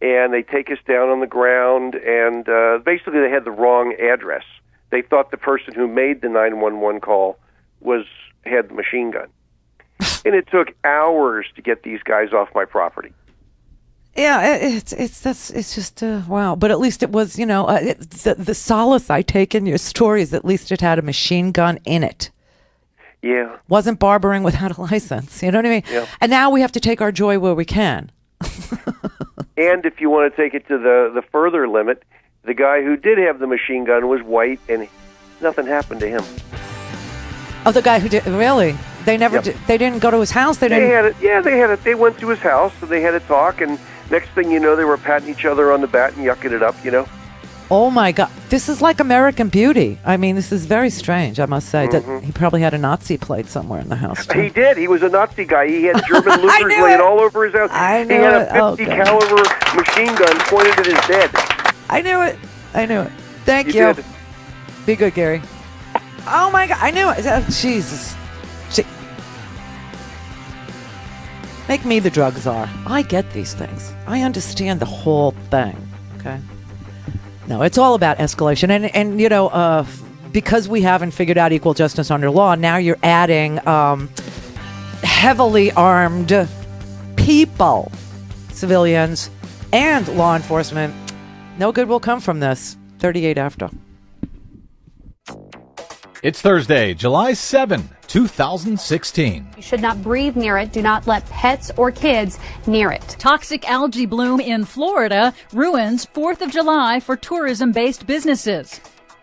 And they take us down on the ground, and basically they had the wrong address. They thought the person who made the 911 call had the machine gun. And it took hours to get these guys off my property. Yeah, it's just wow. But at least it was, the solace I take in your story is at least it had a machine gun in it. Yeah. Wasn't barbering without a license. You know what I mean? Yeah. And now we have to take our joy where we can. And if you want to take it to the further limit, the guy who did have the machine gun was white, and nothing happened to him. Oh, the guy who did, really? They never did, they didn't go to his house? They had it. Yeah, they had it. They went to his house, and they had a talk, and next thing you know, they were patting each other on the back and yucking it up, Oh, my God. This is like American Beauty. I mean, this is very strange, I must say. Mm-hmm. That he probably had a Nazi plate somewhere in the house, too. He did. He was a Nazi guy. He had German Lugers laying all over his house. He had a 50 caliber machine gun pointed at his head. I knew it. Thank you. Did. Be good, Gary. Oh, my God. I knew it. Oh, Jesus. Make me the drug czar. I get these things. I understand the whole thing. Okay? No, it's all about escalation. And because we haven't figured out equal justice under law, now you're adding heavily armed people, civilians, and law enforcement. No good will come from this. 38 after. It's Thursday, July 7, 2016. You should not breathe near it. Do not let pets or kids near it. Toxic algae bloom in Florida ruins 4th of July for tourism-based businesses.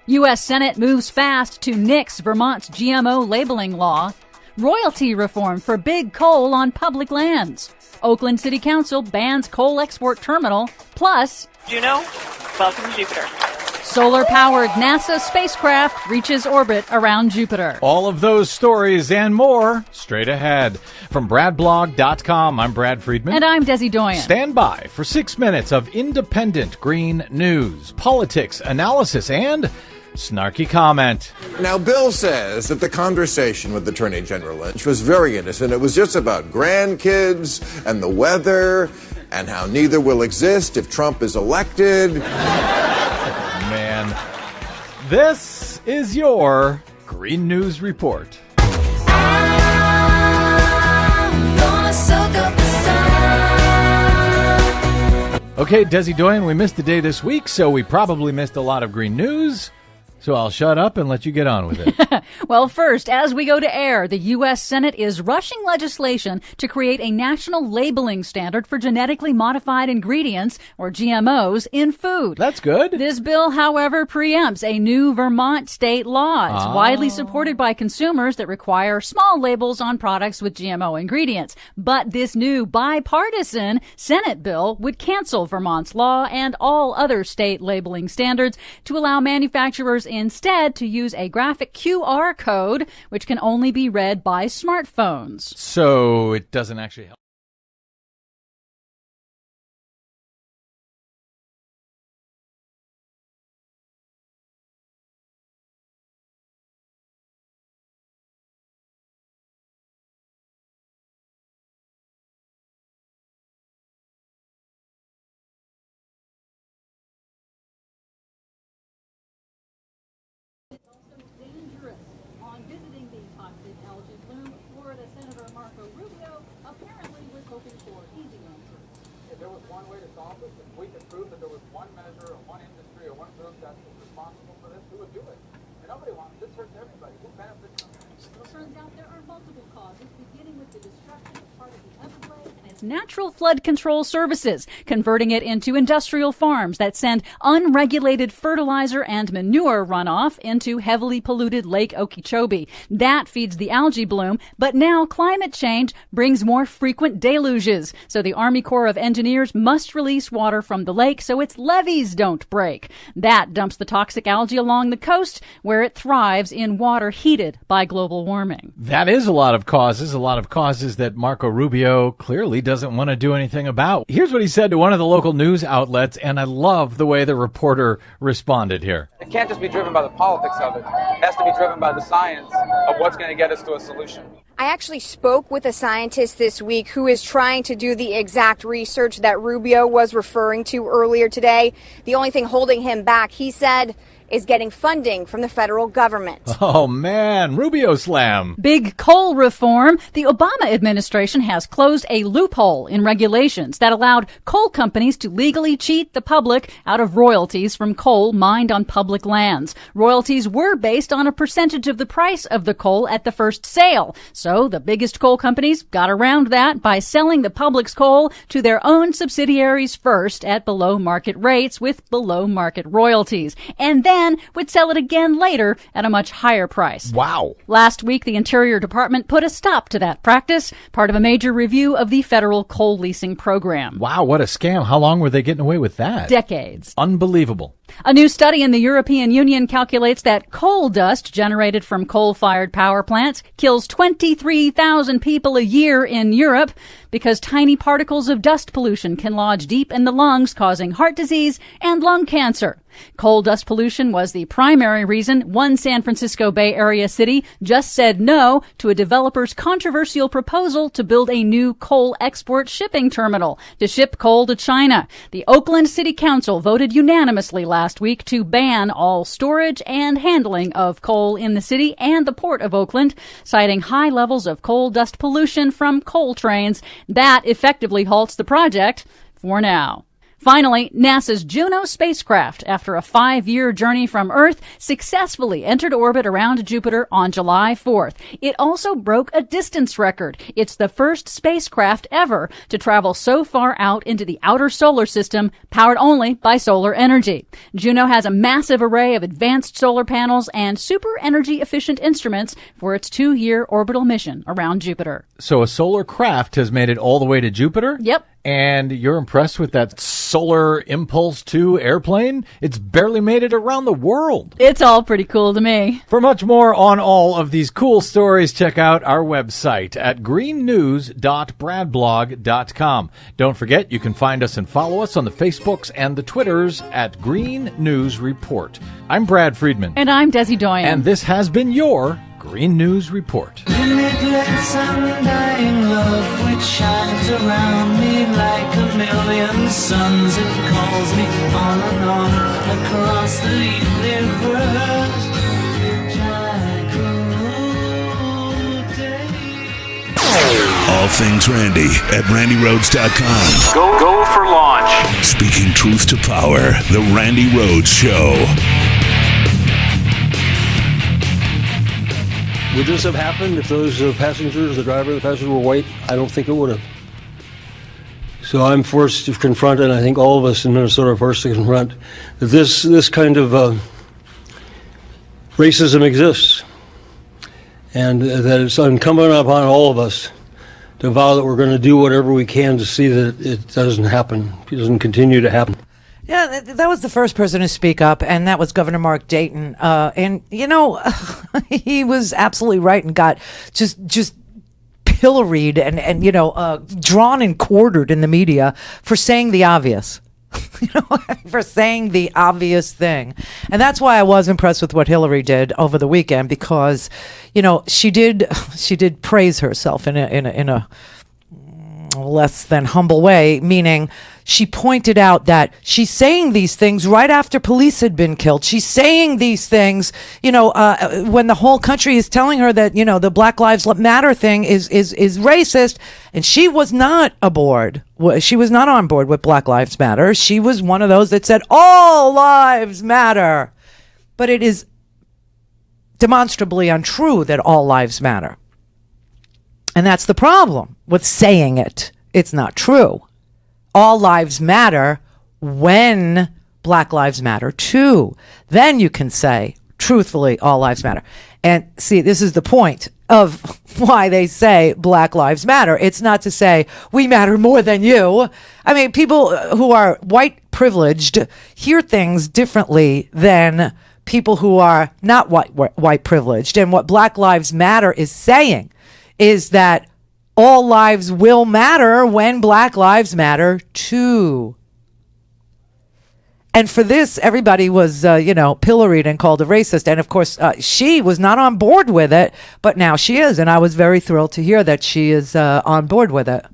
U.S. Senate moves fast to nix Vermont's GMO labeling law. Royalty reform for big coal on public lands. Oakland City Council bans coal export terminal. Plus, Juno, welcome to Jupiter. Solar-powered NASA spacecraft reaches orbit around Jupiter. All of those stories and more straight ahead. From BradBlog.com, I'm Brad Friedman. And I'm Desi Doyen. Stand by for 6 minutes of independent green news, politics, analysis, and snarky comment. Now, Bill says that the conversation with Attorney General Lynch was very innocent. It was just about grandkids and the weather and how neither will exist if Trump is elected. Man, this is your Green News Report. Okay, Desi Doyen, we missed the day this week, so we probably missed a lot of green news. So I'll shut up and let you get on with it. Well, first, as we go to air, the U.S. Senate is rushing legislation to create a national labeling standard for genetically modified ingredients, or GMOs, in food. That's good. This bill, however, preempts a new Vermont state law. It's widely supported by consumers that require small labels on products with GMO ingredients. But this new bipartisan Senate bill would cancel Vermont's law and all other state labeling standards to allow manufacturers instead to use a graphic QR code, which can only be read by smartphones. So it doesn't actually help. On visiting the toxic algae bloom, Florida Senator Marco Rubio apparently was hoping for easy answers. If there was one way to solve this, if we could prove that there was one measure or one industry or one group that was responsible for this, who would do it? And nobody wants this. Hurts everybody. Who benefits from it? It turns out there are multiple causes, beginning with the destruction of part of the Everglades and its natural flood control services, converting it into industrial farms that send unregulated fertilizer and manure runoff into heavily polluted Lake Okeechobee. That feeds the algae bloom, but now climate change brings more frequent deluges. So the Army Corps of Engineers must release water from the lake so its levees don't break. That dumps the toxic algae along the coast, where it thrives in water heated by global warming. That is a lot of causes that Marco Rubio clearly doesn't want to do anything about. Here's what he said to one of the local news outlets, and I love the way the reporter responded here. It can't just be driven by the politics of it. It has to be driven by the science of what's going to get us to a solution. I actually spoke with a scientist this week who is trying to do the exact research that Rubio was referring to earlier today. The only thing holding him back, he said, is getting funding from the federal government. Oh, man, Rubio slam. Big coal reform. The Obama administration has closed a loophole in regulations that allowed coal companies to legally cheat the public out of royalties from coal mined on public lands. Royalties were based on a percentage of the price of the coal at the first sale. So the biggest coal companies got around that by selling the public's coal to their own subsidiaries first at below market rates with below market royalties. And then would sell it again later at a much higher price. Wow. Last week, the Interior Department put a stop to that practice, part of a major review of the federal coal leasing program. Wow, what a scam. How long were they getting away with that? Decades. Unbelievable. A new study in the European Union calculates that coal dust generated from coal-fired power plants kills 23,000 people a year in Europe because tiny particles of dust pollution can lodge deep in the lungs, causing heart disease and lung cancer. Coal dust pollution was the primary reason one San Francisco Bay Area city just said no to a developer's controversial proposal to build a new coal export shipping terminal to ship coal to China. The Oakland City Council voted unanimously last week to ban all storage and handling of coal in the city and the port of Oakland, citing high levels of coal dust pollution from coal trains. That effectively halts the project for now. Finally, NASA's Juno spacecraft, after a 5-year journey from Earth, successfully entered orbit around Jupiter on July 4th. It also broke a distance record. It's the first spacecraft ever to travel so far out into the outer solar system, powered only by solar energy. Juno has a massive array of advanced solar panels and super energy-efficient instruments for its 2-year orbital mission around Jupiter. So a solar craft has made it all the way to Jupiter? Yep. And you're impressed with that Solar Impulse 2 airplane? It's barely made it around the world. It's all pretty cool to me. For much more on all of these cool stories, check out our website at greennews.bradblog.com. Don't forget, you can find us and follow us on the Facebooks and the Twitters at Green News Report. I'm Brad Friedman. And I'm Desi Doyen. And this has been your Green News Report. Limitless undying love which shines around me like a million suns. It calls me on and on across the universe. All things Randi at RandiRhodes.com. Go for launch. Speaking truth to power, the Randi Rhodes Show. Would this have happened if those passengers, the driver and the passenger, were white? I don't think it would have. So I'm forced to confront, and I think all of us in Minnesota are forced to confront, that this kind of racism exists, and that it's incumbent upon all of us to vow that we're going to do whatever we can to see that it doesn't happen, it doesn't continue to happen. Yeah, that was the first person to speak up, and that was Governor Mark Dayton. And, you know, he was absolutely right and got just pilloried and you know, drawn and quartered in the media for saying the obvious. For saying the obvious thing. And that's why I was impressed with what Hillary did over the weekend, because, you know, she did praise herself in a less than humble way, meaning she pointed out that she's saying these things right after police had been killed. She's saying these things, you know, when the whole country is telling her that, you know, the Black Lives Matter thing is racist, and she was not aboard. She was not on board with Black Lives Matter. She was one of those that said all lives matter. But it is demonstrably untrue that all lives matter. And that's the problem with saying it. It's not true. All lives matter when Black lives matter too. Then you can say, truthfully, all lives matter. And see, this is the point of why they say Black lives matter. It's not to say we matter more than you. I mean, people who are white privileged hear things differently than people who are not white privileged. And what Black Lives Matter is saying is that all lives will matter when Black lives matter too. And for this, everybody was, pilloried and called a racist. And of course, she was not on board with it, but now she is. And I was very thrilled to hear that she is on board with it.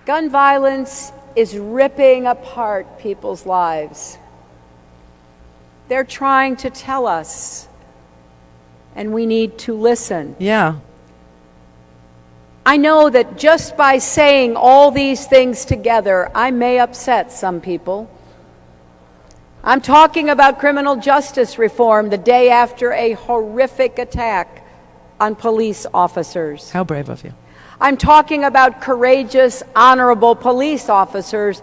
Gun violence is ripping apart people's lives. They're trying to tell us, and we need to listen. Yeah. I know that just by saying all these things together, I may upset some people. I'm talking about criminal justice reform the day after a horrific attack on police officers. How brave of you. I'm talking about courageous, honorable police officers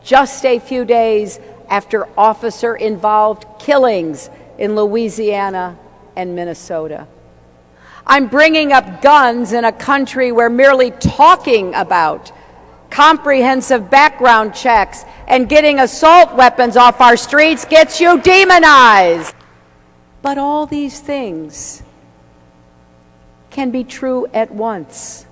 just a few days after officer-involved killings in Louisiana and Minnesota. I'm bringing up guns in a country where merely talking about comprehensive background checks and getting assault weapons off our streets gets you demonized. But all these things can be true at once.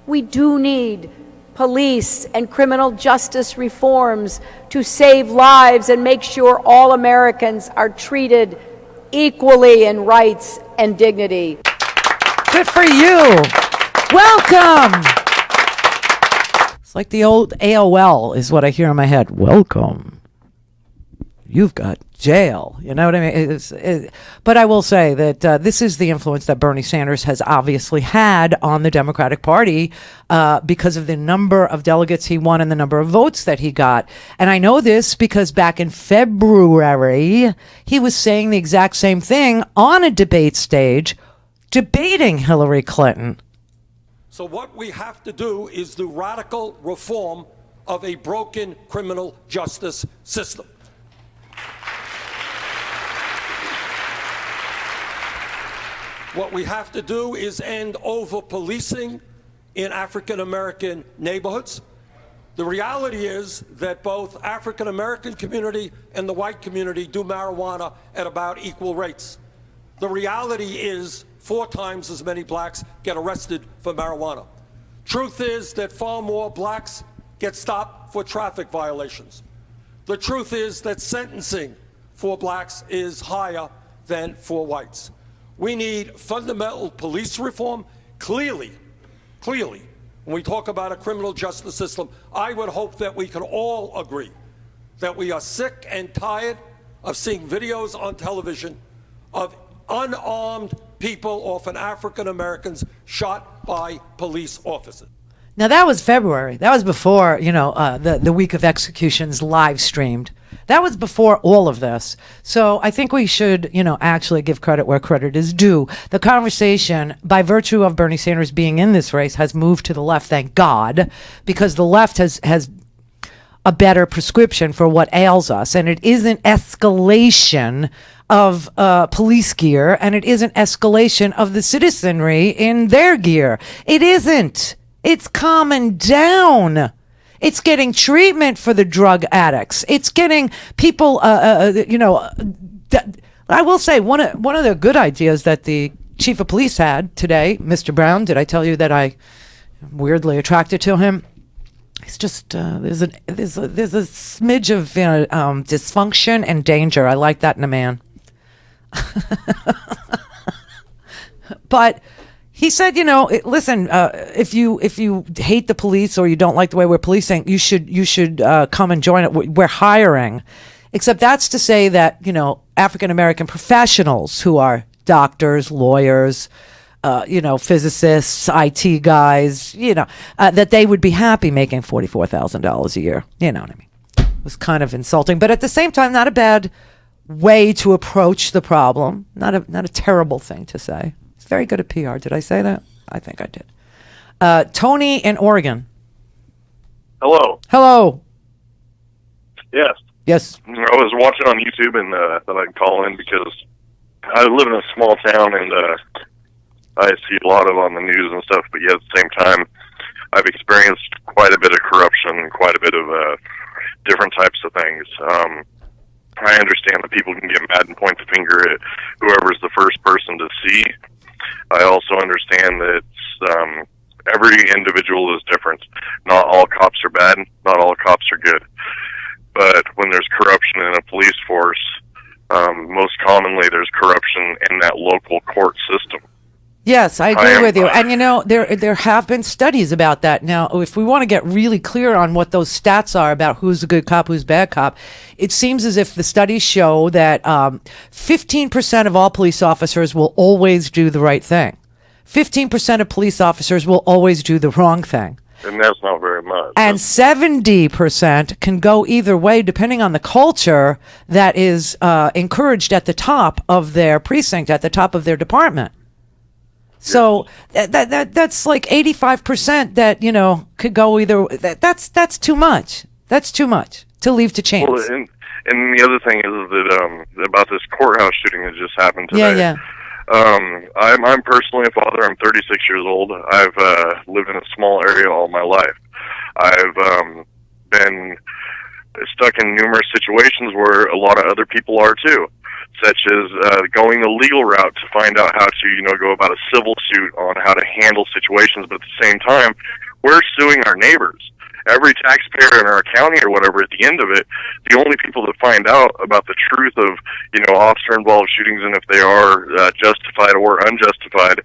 We do need police and criminal justice reforms to save lives and make sure all Americans are treated equally in rights and dignity. Good for you. Welcome. It's like the old AOL is what I hear in my head. Welcome. You've got jail. You know what I mean? But I will say that this is the influence that Bernie Sanders has obviously had on the Democratic Party because of the number of delegates he won and the number of votes that he got. And I know this because back in February, he was saying the exact same thing on a debate stage, debating Hillary Clinton. So what we have to do is the radical reform of a broken criminal justice system. What we have to do is end over-policing in African-American neighborhoods. The reality is that both African American community and the white community do marijuana at about equal rates. The reality is 4 times as many blacks get arrested for marijuana. Truth is that far more blacks get stopped for traffic violations. The truth is that sentencing for blacks is higher than for whites. We need fundamental police reform. Clearly, when we talk about a criminal justice system, I would hope that we can all agree that we are sick and tired of seeing videos on television of unarmed people, often African Americans, shot by police officers. Now, that was February. That was before, the week of executions live streamed. That was before all of this. So I think we should, actually give credit where credit is due. The conversation, by virtue of Bernie Sanders being in this race, has moved to the left, thank God, because the left has a better prescription for what ails us. And it isn't escalation of police gear, and it isn't escalation of the citizenry in their gear. It isn't. It's calming down. It's getting treatment for the drug addicts. It's getting people, I will say one of the good ideas that the chief of police had today, Mr. Brown, did I tell you that I am weirdly attracted to him? It's just, there's a smidge of dysfunction and danger. I like that in a man. But he said, listen, if you hate the police or you don't like the way we're policing, you should come and join it. We're hiring. Except that's to say that, African American professionals who are doctors, lawyers, physicists, IT guys, that they would be happy making $44,000 a year. You know what I mean? It was kind of insulting, but at the same time, not a bad way to approach the problem. Not a terrible thing to say. Very good at PR. Did I say that? I think I did. Tony in Oregon. Hello. Hello. Yes. Yes. I was watching on YouTube and I thought I'd call in because I live in a small town and I see a lot of on the news and stuff, but yet at the same time, I've experienced quite a bit of corruption, quite a bit of different types of things. I understand that people can get mad and point the finger at whoever's the first person to see. I also understand that every individual is different. Not all cops are bad. Not all cops are good. But when there's corruption in a police force, most commonly there's corruption in that local court system. Yes, I agree with you. And, there have been studies about that. Now, if we want to get really clear on what those stats are about who's a good cop, who's a bad cop, it seems as if the studies show that 15% of all police officers will always do the right thing. 15% of police officers will always do the wrong thing. And that's not very much. And 70% can go either way depending on the culture that is encouraged at the top of their precinct, at the top of their department. So that's like 85% that, could go either. That's too much. That's too much to leave to chance. Well, and the other thing is that about this courthouse shooting that just happened today. Yeah. I'm personally a father. I'm 36 years old. I've lived in a small area all my life. I've been stuck in numerous situations where a lot of other people are too, such as going the legal route to find out how to, go about a civil suit on how to handle situations. But at the same time, we're suing our neighbors. Every taxpayer in our county or whatever, at the end of it, the only people that find out about the truth of, officer-involved shootings and if they are justified or unjustified,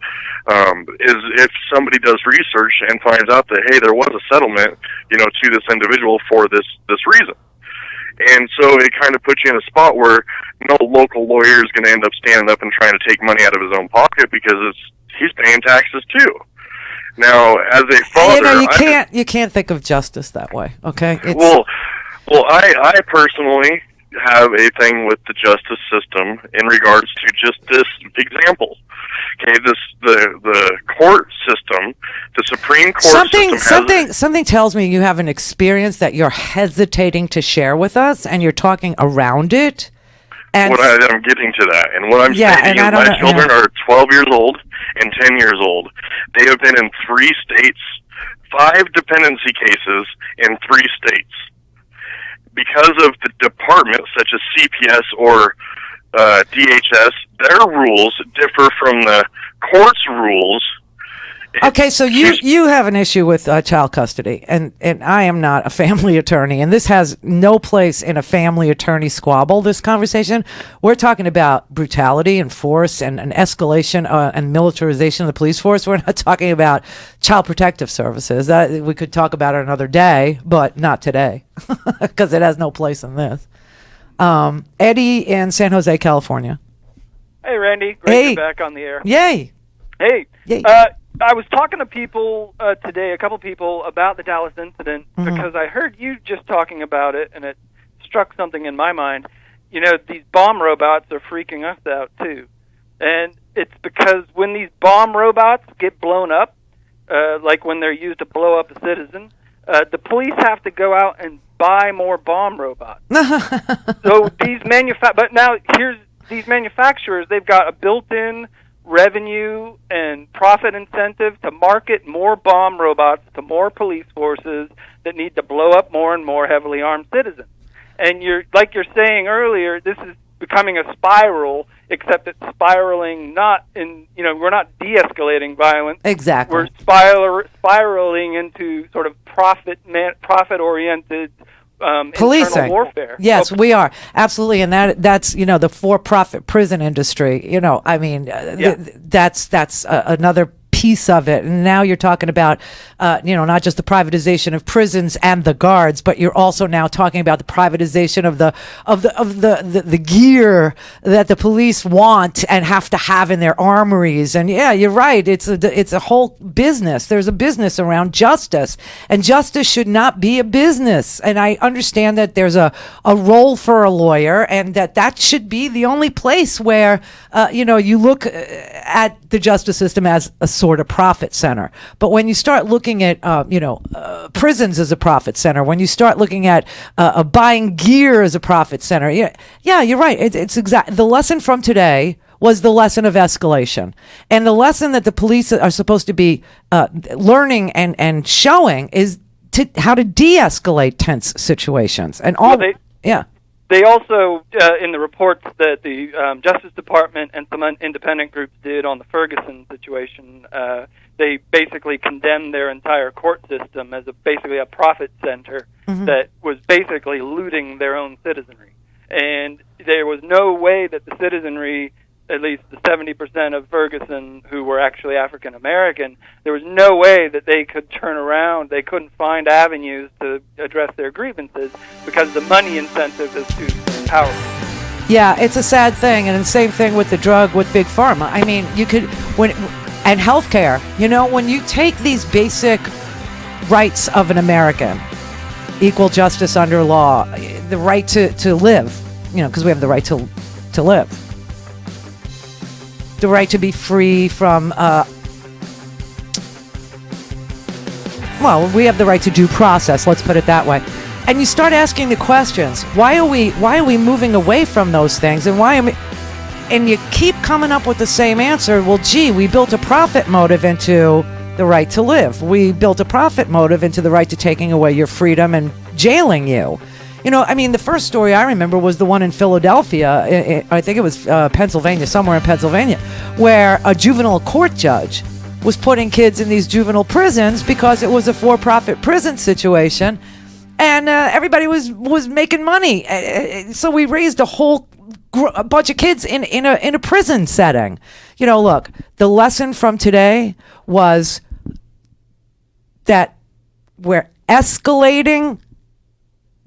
is if somebody does research and finds out that, hey, there was a settlement, to this individual for this reason. And so it kind of puts you in a spot where no local lawyer is going to end up standing up and trying to take money out of his own pocket because he's paying taxes too. Now, as a father, you can't think of justice that way. Okay. Well, I personally have a thing with the justice system in regards to just this example. Okay, the court system, the Supreme Court system. Something tells me you have an experience that you're hesitating to share with us, and you're talking around it. And I'm getting to that, and what I'm stating is my children are 12 years old and 10 years old. They have been in 3 states 5 dependency cases in 3 states. Because of the department, such as CPS or DHS, their rules differ from the court's rules. Okay, so you have an issue with child custody, and I am not a family attorney, and this has no place in a family attorney squabble, this conversation. We're talking about brutality and force and an escalation and militarization of the police force. We're not talking about child protective services. We could talk about it another day, but not today, because it has no place in this. Eddie in San Jose, California. Hey, Randy. Great to be back on the air. Yay. Hey. Yay. I was talking to people today, a couple people, about the Dallas incident because I heard you just talking about it, and it struck something in my mind. You know, these bomb robots are freaking us out, too. And it's because when these bomb robots get blown up, like when they're used to blow up a citizen, the police have to go out and buy more bomb robots. So these these manufacturers, they've got a built-in revenue and profit incentive to market more bomb robots to more police forces that need to blow up more and more heavily armed citizens. And you're saying earlier, this is becoming a spiral, except it's spiraling not in, we're not de-escalating violence. Exactly. We're spiraling into sort of profit-oriented policing, internal warfare. Yes, we are absolutely, and that's the for-profit prison industry. That's another piece of it. And now you're talking about, not just the privatization of prisons and the guards, but you're also now talking about the privatization of the gear that the police want and have to have in their armories. And yeah, you're right. It's a whole business. There's a business around justice, and justice should not be a business. And I understand that there's a role for a lawyer, and that should be the only place where, you look at the justice system as a sort of profit center. But when you start looking at, prisons as a profit center, when you start looking at buying gear as a profit center, you're right. It's exact. The lesson from today was the lesson of escalation. And the lesson that the police are supposed to be learning and showing is how to de-escalate tense situations. And They also, in the reports that the Justice Department and some independent groups did on the Ferguson situation, they basically condemned their entire court system as basically a profit center that was basically looting their own citizenry. And there was no way that the citizenry, at least the 70% of Ferguson who were actually African American, there was no way that they could turn around. They couldn't find avenues to address their grievances because the money incentive is too powerful. Yeah, it's a sad thing, and the same thing with the drug with Big Pharma. I mean, and healthcare. When you take these basic rights of an American, equal justice under law, the right to live, because we have the right to live. The right to be free from, we have the right to due process, let's put it that way. And you start asking the questions, why are we moving away from those things? And you keep coming up with the same answer. Well, gee, we built a profit motive into the right to live. We built a profit motive into the right to taking away your freedom and jailing you. The first story I remember was the one in Philadelphia, I think it was Pennsylvania, somewhere in Pennsylvania, where a juvenile court judge was putting kids in these juvenile prisons because it was a for-profit prison situation, and everybody was making money. So we raised a bunch of kids in a prison setting. Look, the lesson from today was that we're escalating,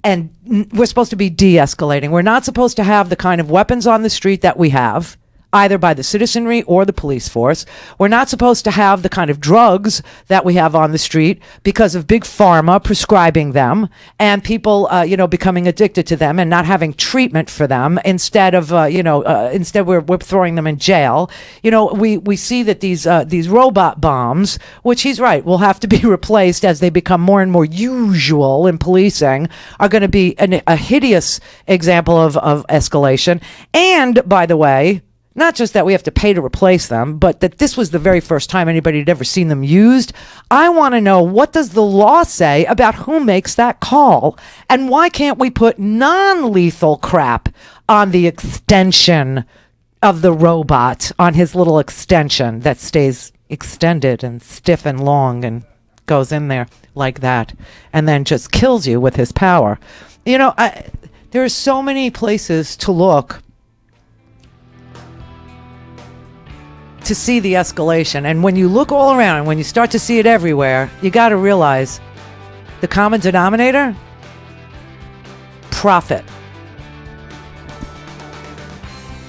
and we're supposed to be de-escalating. We're not supposed to have the kind of weapons on the street that we have, either by the citizenry or the police force. We're not supposed to have the kind of drugs that we have on the street because of big pharma prescribing them and people, becoming addicted to them and not having treatment for them. Instead we're throwing them in jail. We see that these robot bombs, which he's right, will have to be replaced as they become more and more usual in policing, are going to be a hideous example of escalation. And by the way, Not just that we have to pay to replace them, but that this was the very first time anybody had ever seen them used. I want to know, what does the law say about who makes that call? And why can't we put non-lethal crap on the extension of the robot, on his little extension that stays extended and stiff and long and goes in there like that and then just kills you with his power? You know, there are so many places to look to see the escalation. And when you look all around and when you start to see it everywhere, you got to realize the common denominator: profit.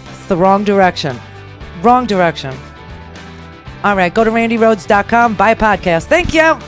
It's the wrong direction. Wrong direction. All right, go to randyrhodes.com, buy a podcast. Thank you.